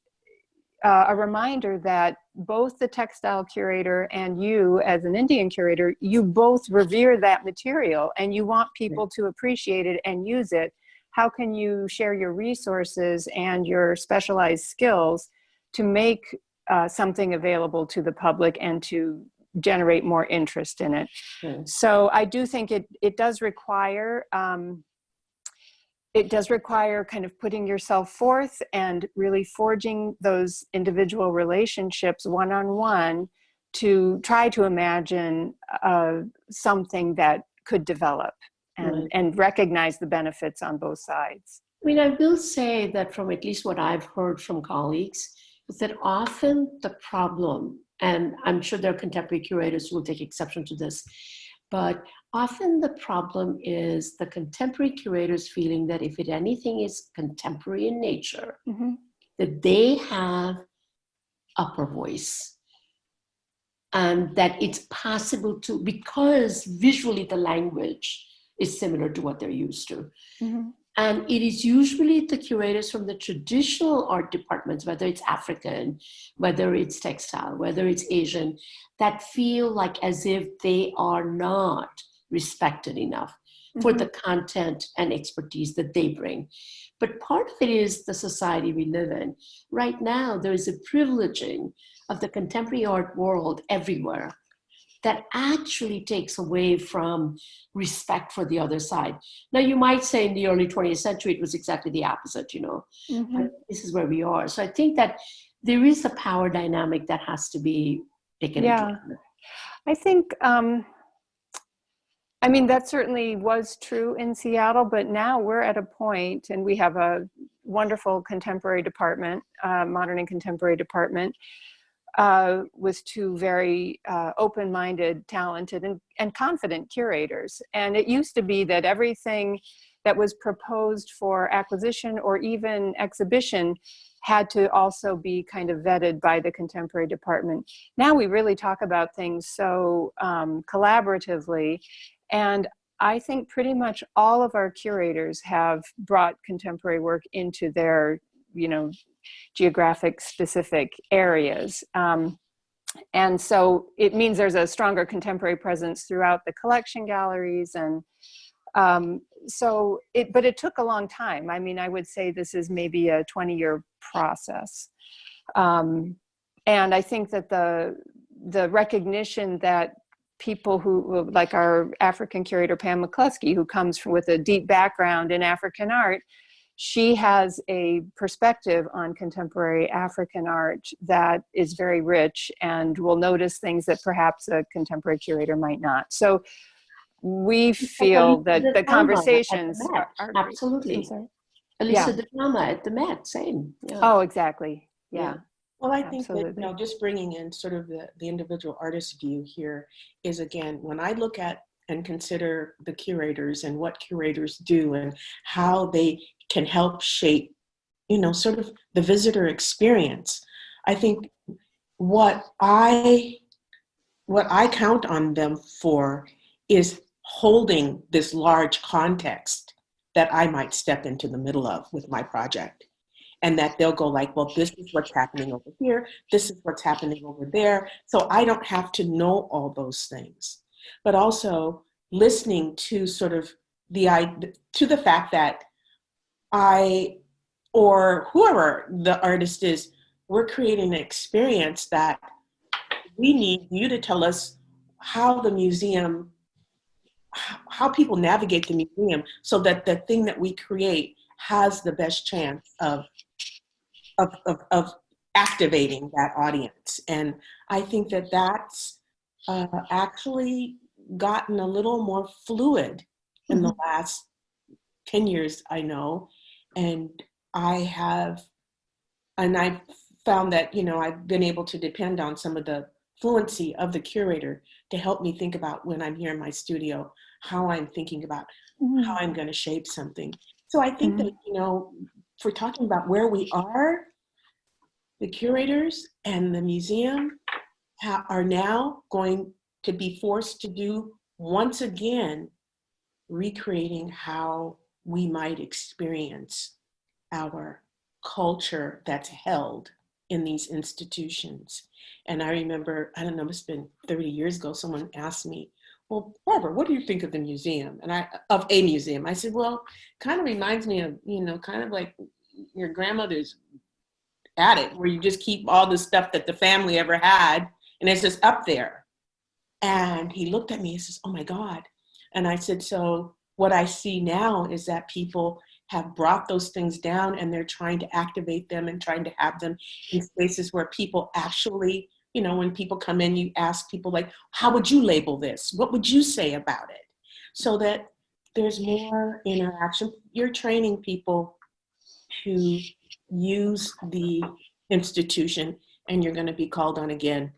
a reminder that both the textile curator and you as an Indian curator, you both revere that material and you want people to appreciate it and use it. How can you share your resources and your specialized skills to make something available to the public and to generate more interest in it? So I do think it does require kind of putting yourself forth and really forging those individual relationships one-on-one to try to imagine something that could develop and recognize the benefits on both sides. I mean, I will say that from at least what I've heard from colleagues, is that often the problem, and I'm sure there are contemporary curators who will take exception to this, but often the problem is the contemporary curators feeling that if anything is contemporary in nature, that they have upper voice. And that it's possible to, because visually the language is similar to what they're used to. And it is usually the curators from the traditional art departments, whether it's African, whether it's textile, whether it's Asian, that feel like as if they are not respected enough for the content and expertise that they bring. But part of it is the society we live in. Right now, there is a privileging of the contemporary art world everywhere that actually takes away from respect for the other side. Now, you might say in the early 20th century, it was exactly the opposite, but this is where we are. So I think that there is a power dynamic that has to be taken into account. I think, I mean, that certainly was true in Seattle, but now we're at a point, and we have a wonderful contemporary department, modern and contemporary department, with 2 very open-minded, talented, and confident curators. And it used to be that everything that was proposed for acquisition or even exhibition had to also be kind of vetted by the contemporary department. Now we really talk about things so collaboratively. And I think pretty much all of our curators have brought contemporary work into their, geographic specific areas. And so it means there's a stronger contemporary presence throughout the collection galleries. And but it took a long time. I mean, I would say this is maybe a 20-year process. And I think that the recognition that people who, like our African curator, Pam McCluskey, who comes with a deep background in African art, she has a perspective on contemporary African art that is very rich and will notice things that perhaps a contemporary curator might not. So we feel that the conversations are absolutely. Yeah. The drama at the Met, same. Yeah. Oh, exactly. Yeah. Well, I think Absolutely. that, just bringing in sort of the individual artist view here is, again, when I look at and consider the curators and what curators do and how they can help shape, sort of the visitor experience. I think what I count on them for is holding this large context that I might step into the middle of with my project. And that they'll go like, well, this is what's happening over here. This is what's happening over there. So I don't have to know all those things, but also listening to sort of to the fact that I, or whoever the artist is, we're creating an experience that we need you to tell us how the museum, how people navigate the museum so that the thing that we create has the best chance of activating that audience. And I think that that's actually gotten a little more fluid in the last 10 years, I know. And I've found that, I've been able to depend on some of the fluency of the curator to help me think about when I'm here in my studio, how I'm thinking about how I'm going to shape something. So I think that, if we're talking about where we are, the curators and the museum are now going to be forced to do, once again, recreating how we might experience our culture that's held in these institutions. And I remember, I don't know, it's been 30 years ago, someone asked me, well, Barbara, what do you think of the museum? Of a museum. I said, well, kind of reminds me of, kind of like your grandmother's attic, where you just keep all the stuff that the family ever had, and it's just up there. And he looked at me and says, oh my God. And I said, so what I see now is that people have brought those things down, and they're trying to activate them and trying to have them in spaces where people actually, when people come in, you ask people like, how would you label this? What would you say about it? So that there's more interaction. You're training people to use the institution, and you're going to be called on again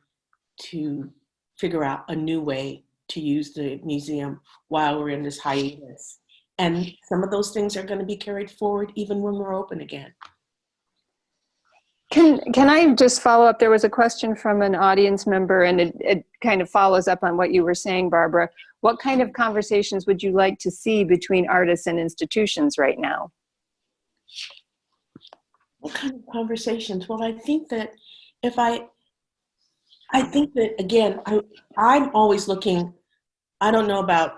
to figure out a new way to use the museum while we're in this hiatus. And some of those things are going to be carried forward even when we're open again. Can I just follow up? There was a question from an audience member, and it kind of follows up on what you were saying, Barbara. What kind of conversations would you like to see between artists and institutions right now? What kind of conversations? Well, I think that again, I'm always looking, I don't know about,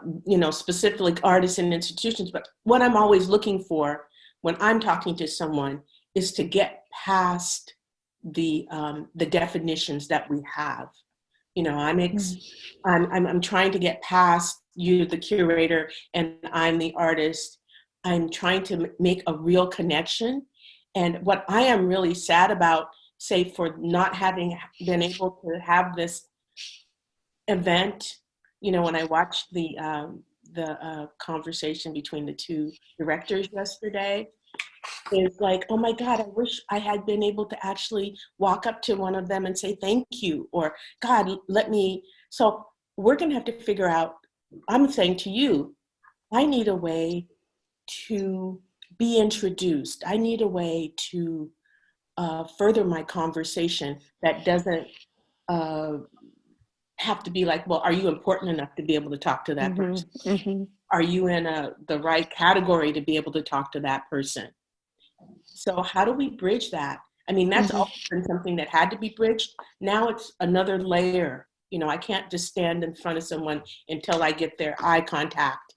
specifically artists and institutions, but what I'm always looking for when I'm talking to someone is to get past the definitions that we have. I'm trying to get past you, the curator, and I'm the artist. I'm trying to make a real connection. And what I am really sad about, say, for not having been able to have this event, when I watched the conversation between the two directors yesterday, is like, oh my God, I wish I had been able to actually walk up to one of them and say thank you, or God, so we're gonna have to figure out, I'm saying to you, I need a way to be introduced. I need a way to further my conversation that doesn't have to be like, well, are you important enough to be able to talk to that person? Are you in the right category to be able to talk to that person? So how do we bridge that? I mean, that's always been something that had to be bridged. Now it's another layer. I can't just stand in front of someone until I get their eye contact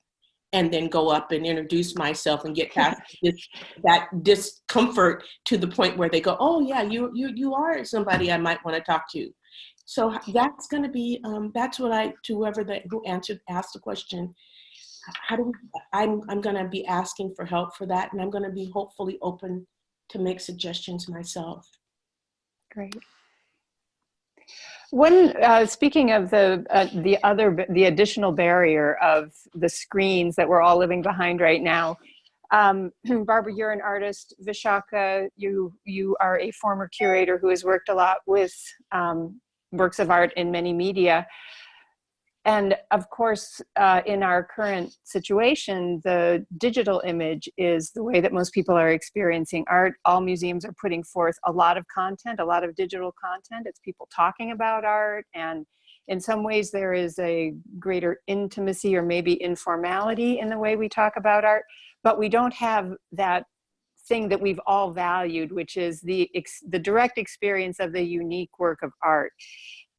and then go up and introduce myself and get past that discomfort to the point where they go, oh yeah, you are somebody I might want to talk to. So that's going to be, that's what to whoever who asked the question, I'm going to be asking for help for that. And I'm going to be hopefully open to make suggestions myself. Great. When speaking of the additional barrier of the screens that we're all living behind right now, Barbara, you're an artist. Vishakha, you are a former curator who has worked a lot with works of art in many media. And of course, in our current situation, the digital image is the way that most people are experiencing art. All museums are putting forth a lot of content, a lot of digital content. It's people talking about art. And in some ways, there is a greater intimacy or maybe informality in the way we talk about art. But we don't have that thing that we've all valued, which is the direct experience of the unique work of art.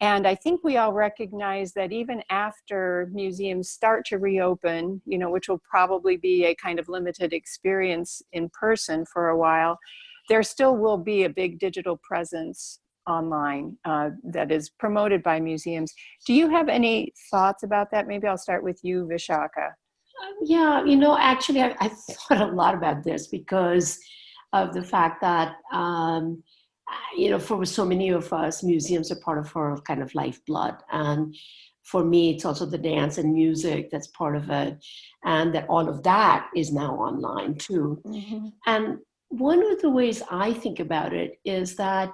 And I think we all recognize that even after museums start to reopen, which will probably be a kind of limited experience in person for a while, there still will be a big digital presence online that is promoted by museums. Do you have any thoughts about that? Maybe I'll start with you, Vishakha. Yeah, actually, I thought a lot about this because of the fact that for so many of us, museums are part of our kind of lifeblood. And for me, it's also the dance and music that's part of it. And that all of that is now online too. Mm-hmm. And one of the ways I think about it is that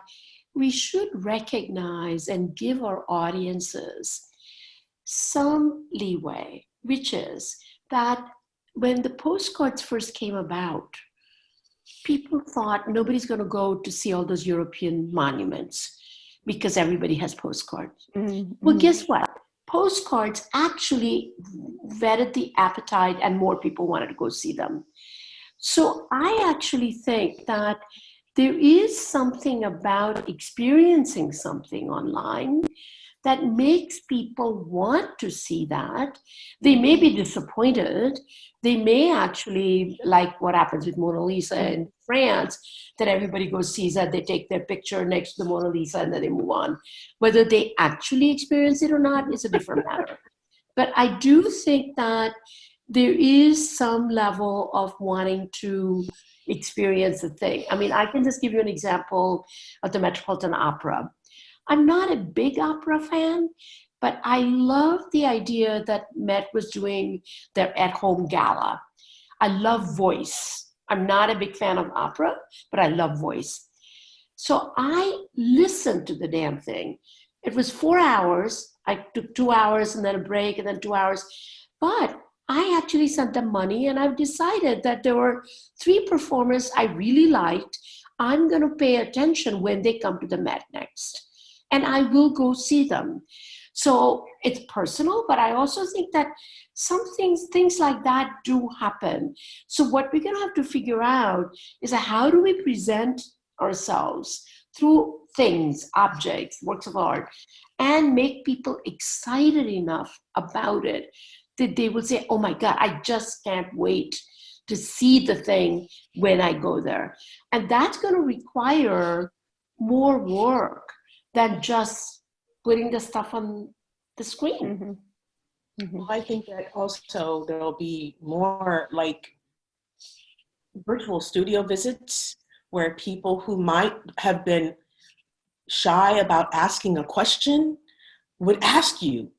we should recognize and give our audiences some leeway, which is that when the postcards first came about, people thought nobody's going to go to see all those European monuments because everybody has postcards. Mm-hmm. Well, guess what? Postcards actually whetted the appetite and more people wanted to go see them. So I actually think that there is something about experiencing something online that makes people want to see that. They may be disappointed. They may actually, like what happens with Mona Lisa in France, that everybody goes sees that, they take their picture next to the Mona Lisa and then they move on. Whether they actually experience it or not is a different matter. But I do think that there is some level of wanting to experience the thing. I mean, I can just give you an example of the Metropolitan Opera. I'm not a big opera fan, but I love the idea that Met was doing their at-home gala. I love voice. I'm not a big fan of opera, but I love voice. So I listened to the damn thing. It was 4 hours. I took 2 hours and then a break and then 2 hours. But I actually sent them money, and I've decided that there were 3 performers I really liked. I'm going to pay attention when they come to the Met next. And I will go see them. So it's personal, but I also think that some things like that do happen. So what we're going to have to figure out is how do we present ourselves through things, objects, works of art, and make people excited enough about it that they will say, oh my God, I just can't wait to see the thing when I go there. And that's going to require more work than just putting the stuff on the screen. Mm-hmm. Mm-hmm. Well, I think that also there'll be more like virtual studio visits where people who might have been shy about asking a question would ask you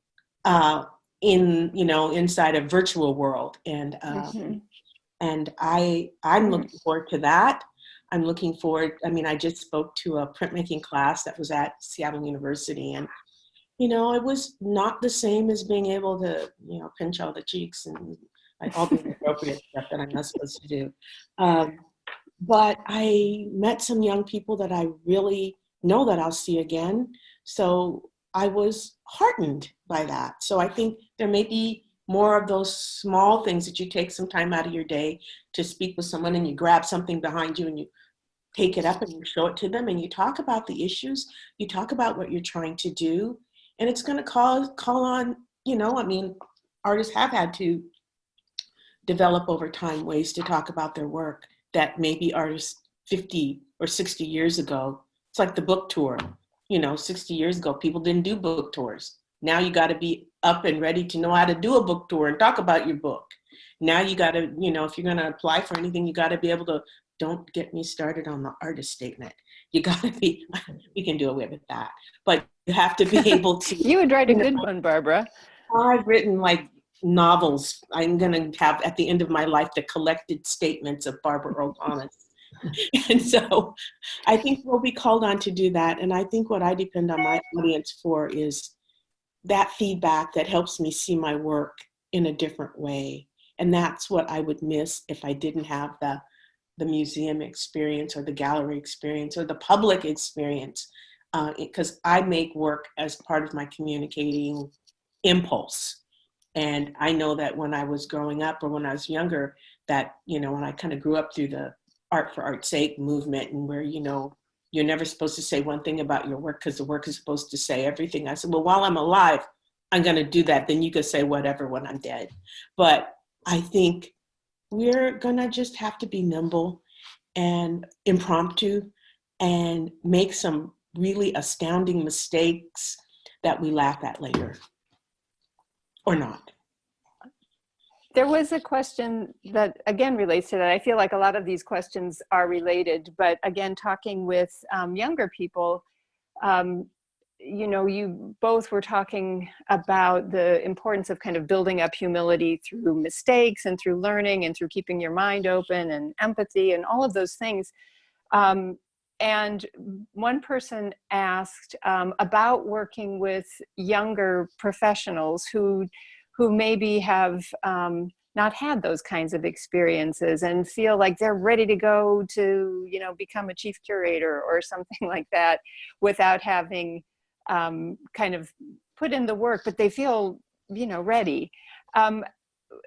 inside a virtual world. And I'm looking forward to that. I'm looking forward, I just spoke to a printmaking class that was at Seattle University, and, it was not the same as being able to, pinch all the cheeks and like all the appropriate stuff that I'm not supposed to do. But I met some young people that I really know that I'll see again. So I was heartened by that. So I think there may be more of those small things that you take some time out of your day to speak with someone, and you grab something behind you and you take it up and you show it to them and you talk about the issues, you talk about what you're trying to do, and it's going to call on, artists have had to develop over time ways to talk about their work that maybe artists 50 or 60 years ago, it's like the book tour, 60 years ago, people didn't do book tours. Now you got to be up and ready to know how to do a book tour and talk about your book. Now you got to, if you're going to apply for anything, you got to be able to, don't get me started on the artist statement. You got to be, we can do away with that, but you have to be able to. You would write a good one, Barbara. I've written like novels. I'm going to have at the end of my life the collected statements of Barbara Earl Thomas. And so I think we'll be called on to do that. And I think what I depend on my audience for is that feedback that helps me see my work in a different way. And that's what I would miss if I didn't have the museum experience or the gallery experience or the public experience, because I make work as part of my communicating impulse. And I know that when I was growing up or when I was younger, that, when I kind of grew up through the art for art's sake movement, and where, you're never supposed to say one thing about your work because the work is supposed to say everything. I said, well, while I'm alive, I'm going to do that. Then you can say whatever when I'm dead. But I think we're going to just have to be nimble and impromptu and make some really astounding mistakes that we laugh at later. Or not. There was a question that again relates to that. I feel like a lot of these questions are related, but again, talking with younger people, you know, you both were talking about the importance of kind of building up humility through mistakes and through learning and through keeping your mind open and empathy and all of those things. And one person asked about working with younger professionals who maybe have not had those kinds of experiences and feel like they're ready to go to, you know, become a chief curator or something like that without having kind of put in the work, but they feel, you know, ready.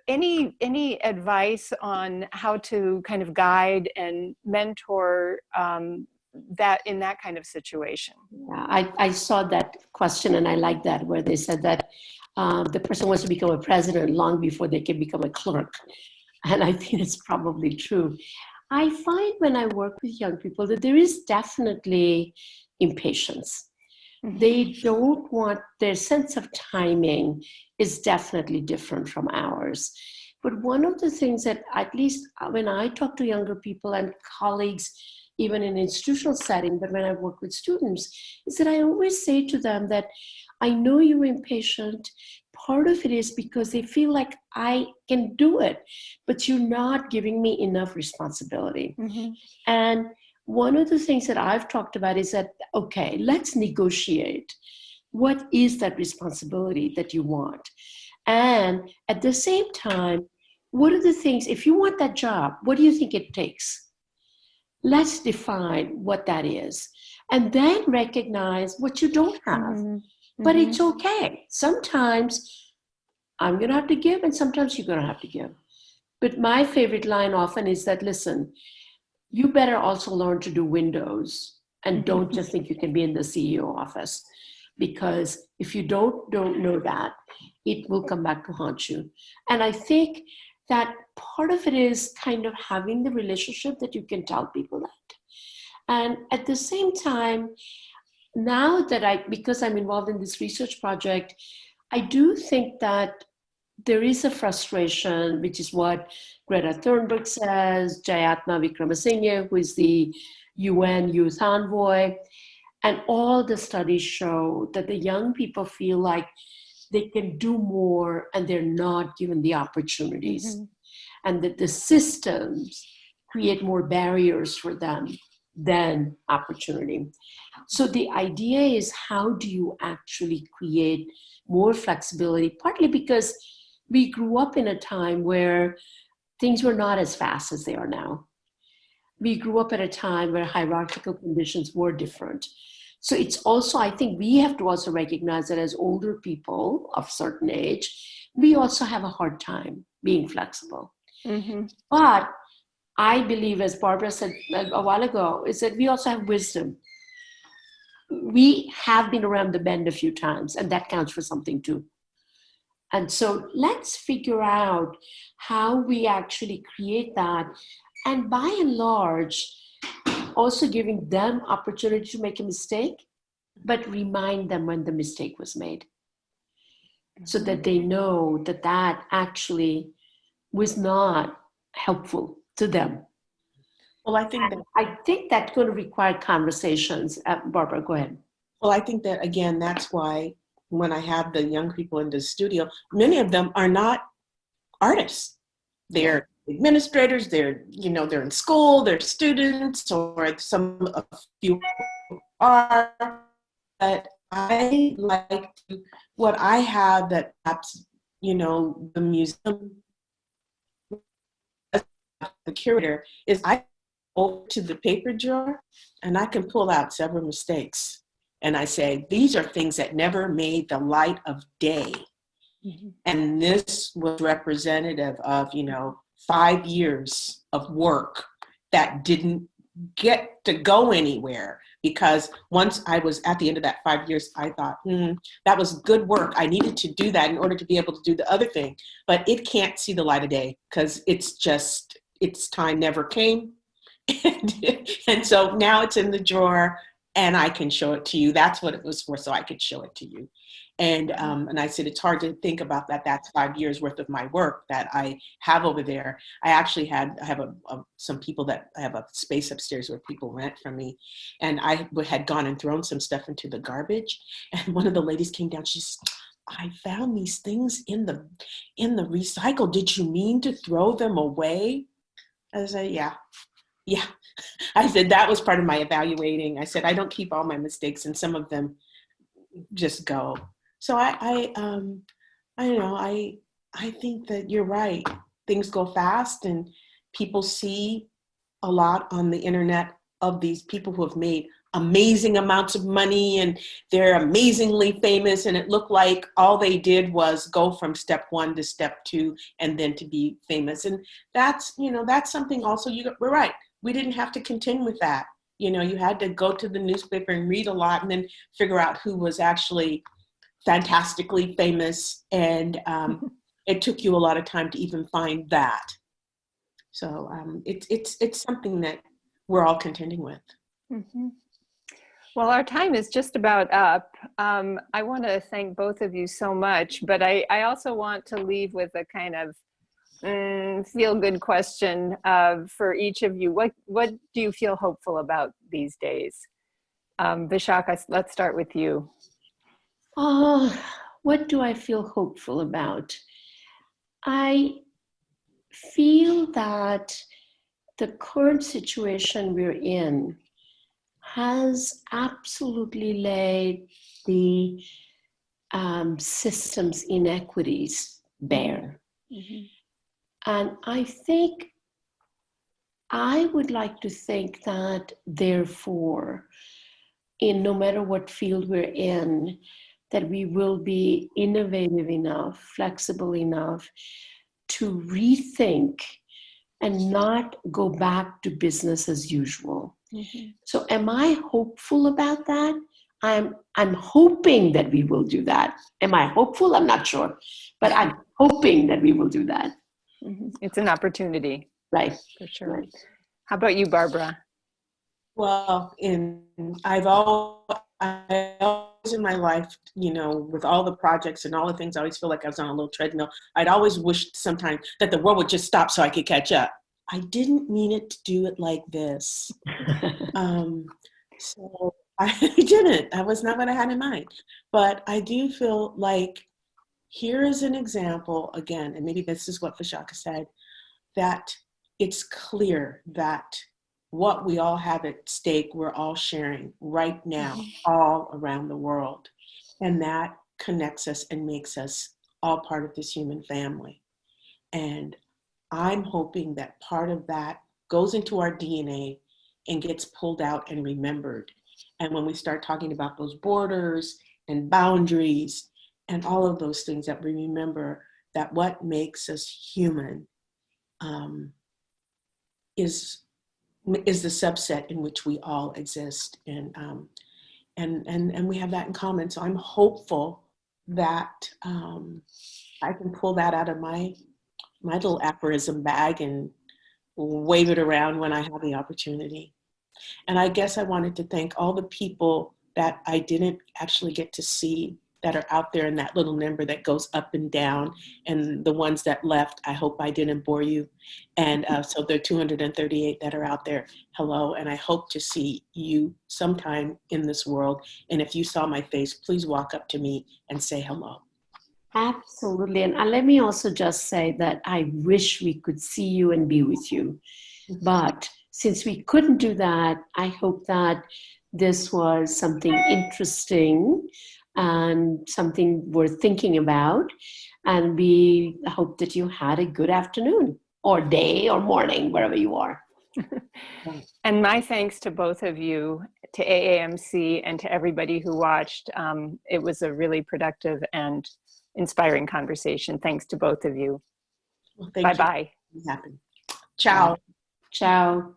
Any advice on how to kind of guide and mentor that in that kind of situation? Yeah, I saw that question and I like that, where they said that the person wants to become a president long before they can become a clerk. And I think it's probably true. I find when I work with young people that there is definitely impatience. They don't want, their sense of timing is definitely different from ours. But one of the things that, at least when I talk to younger people and colleagues, even in institutional setting, but when I work with students, is that I always say to them that I know you're impatient. Part of it is because they feel like I can do it, but you're not giving me enough responsibility. And one of the things that I've talked about is that, okay, let's negotiate. What is that responsibility that you want? And at the same time, what are the things, if you want that job, what do you think it takes? Let's define what that is. And then recognize what you don't have. But it's okay. Sometimes I'm going to have to give, and sometimes you're going to have to give. But my favorite line often is that, listen, you better also learn to do windows and don't just think you can be in the CEO office. Because if you don't know that, it will come back to haunt you. And I think that part of it is kind of having the relationship that you can tell people that. And at the same time, now that because I'm involved in this research project, I do think that there is a frustration, which is what Greta Thunberg says, Jayatma Vikramasinghe, who is the UN Youth Envoy, and all the studies show that the young people feel like they can do more and they're not given the opportunities, and that the systems create more barriers for them than opportunity. So the idea is, how do you actually create more flexibility? Partly because we grew up in a time where things were not as fast as they are now. We grew up at a time where hierarchical conditions were different. So it's also, I think we have to also recognize that as older people of certain age, we also have a hard time being flexible. But I believe, as Barbara said a while ago, is that we also have wisdom. We have been around the bend a few times, and that counts for something too. And so let's figure out how we actually create that. And by and large, also giving them opportunity to make a mistake, but remind them when the mistake was made, so that they know that that actually was not helpful to them. Well, I think that's going to require conversations. Barbara, go ahead. Well, I think that, again, that's why when I have the young people in the studio, many of them are not artists. They're administrators, they're in school, they're students, or a few are. But I like what I have that perhaps, the museum, the curator, is I go to the paper drawer and I can pull out several mistakes. And I say, these are things that never made the light of day. And this was representative of, 5 years of work that didn't get to go anywhere, because once I was at the end of that 5 years, I thought, that was good work. I needed to do that in order to be able to do the other thing, but it can't see the light of day because its time never came. And so now it's in the drawer. and I can show it to you. That's what it was for, so I could show it to you. And I said, it's hard to think about that. That's 5 years worth of my work that I have over there. I actually have some people that I have a space upstairs where people rent from me. And I had gone and thrown some stuff into the garbage. And one of the ladies came down, she said, I found these things in the recycle. Did you mean to throw them away? I said, yeah. I said, that was part of my evaluating. I said, I don't keep all my mistakes, and some of them just go. So I don't know, I think that you're right. Things go fast, and people see a lot on the internet of these people who have made amazing amounts of money and they're amazingly famous, and it looked like all they did was go from step 1 to step 2 and then to be famous. And that's something also we're right. We didn't have to contend with that. You had to go to the newspaper and read a lot and then figure out who was actually fantastically famous. And it took you a lot of time to even find that. So it's something that we're all contending with. Mm-hmm. Well, our time is just about up. I want to thank both of you so much, but I also want to leave with a kind of feel-good question for each of you. What do you feel hopeful about these days? Vishakha, let's start with you. What do I feel hopeful about? I feel that the current situation we're in has absolutely laid the system's inequities bare. Mm-hmm. And I think I would like to think that, therefore, no matter what field we're in, that we will be innovative enough, flexible enough to rethink and not go back to business as usual. Mm-hmm. So am I hopeful about that? I'm hoping that we will do that. Am I hopeful? I'm not sure, but I'm hoping that we will do that. Mm-hmm. It's an opportunity. Right. For sure. Right. How about you, Barbara? Well, I've always in my life, with all the projects and all the things, I always feel like I was on a little treadmill. I'd always wished sometimes that the world would just stop so I could catch up. I didn't mean it to do it like this. So I didn't. That was not what I had in mind. But I do feel like here is an example, again, and maybe this is what Vishakha said, that it's clear that what we all have at stake, we're all sharing right now, all around the world. And that connects us and makes us all part of this human family. And I'm hoping that part of that goes into our DNA and gets pulled out and remembered. And when we start talking about those borders and boundaries and all of those things, that we remember that what makes us human is the subset in which we all exist, and we have that in common. So I'm hopeful that I can pull that out of my little aphorism bag and wave it around when I have the opportunity. And I guess I wanted to thank all the people that I didn't actually get to see that are out there in that little number that goes up and down, and the ones that left, I hope I didn't bore you. And so there are 238 that are out there. Hello, and I hope to see you sometime in this world. And if you saw my face, please walk up to me and say hello. Absolutely. And let me also just say that I wish we could see you and be with you. But since we couldn't do that, I hope that this was something interesting and something worth thinking about. And we hope that you had a good afternoon or day or morning, wherever you are. And my thanks to both of you, to AAMC, and to everybody who watched. It was a really productive and inspiring conversation. Thanks to both of you. Well, Bye-bye. Ciao. Ciao.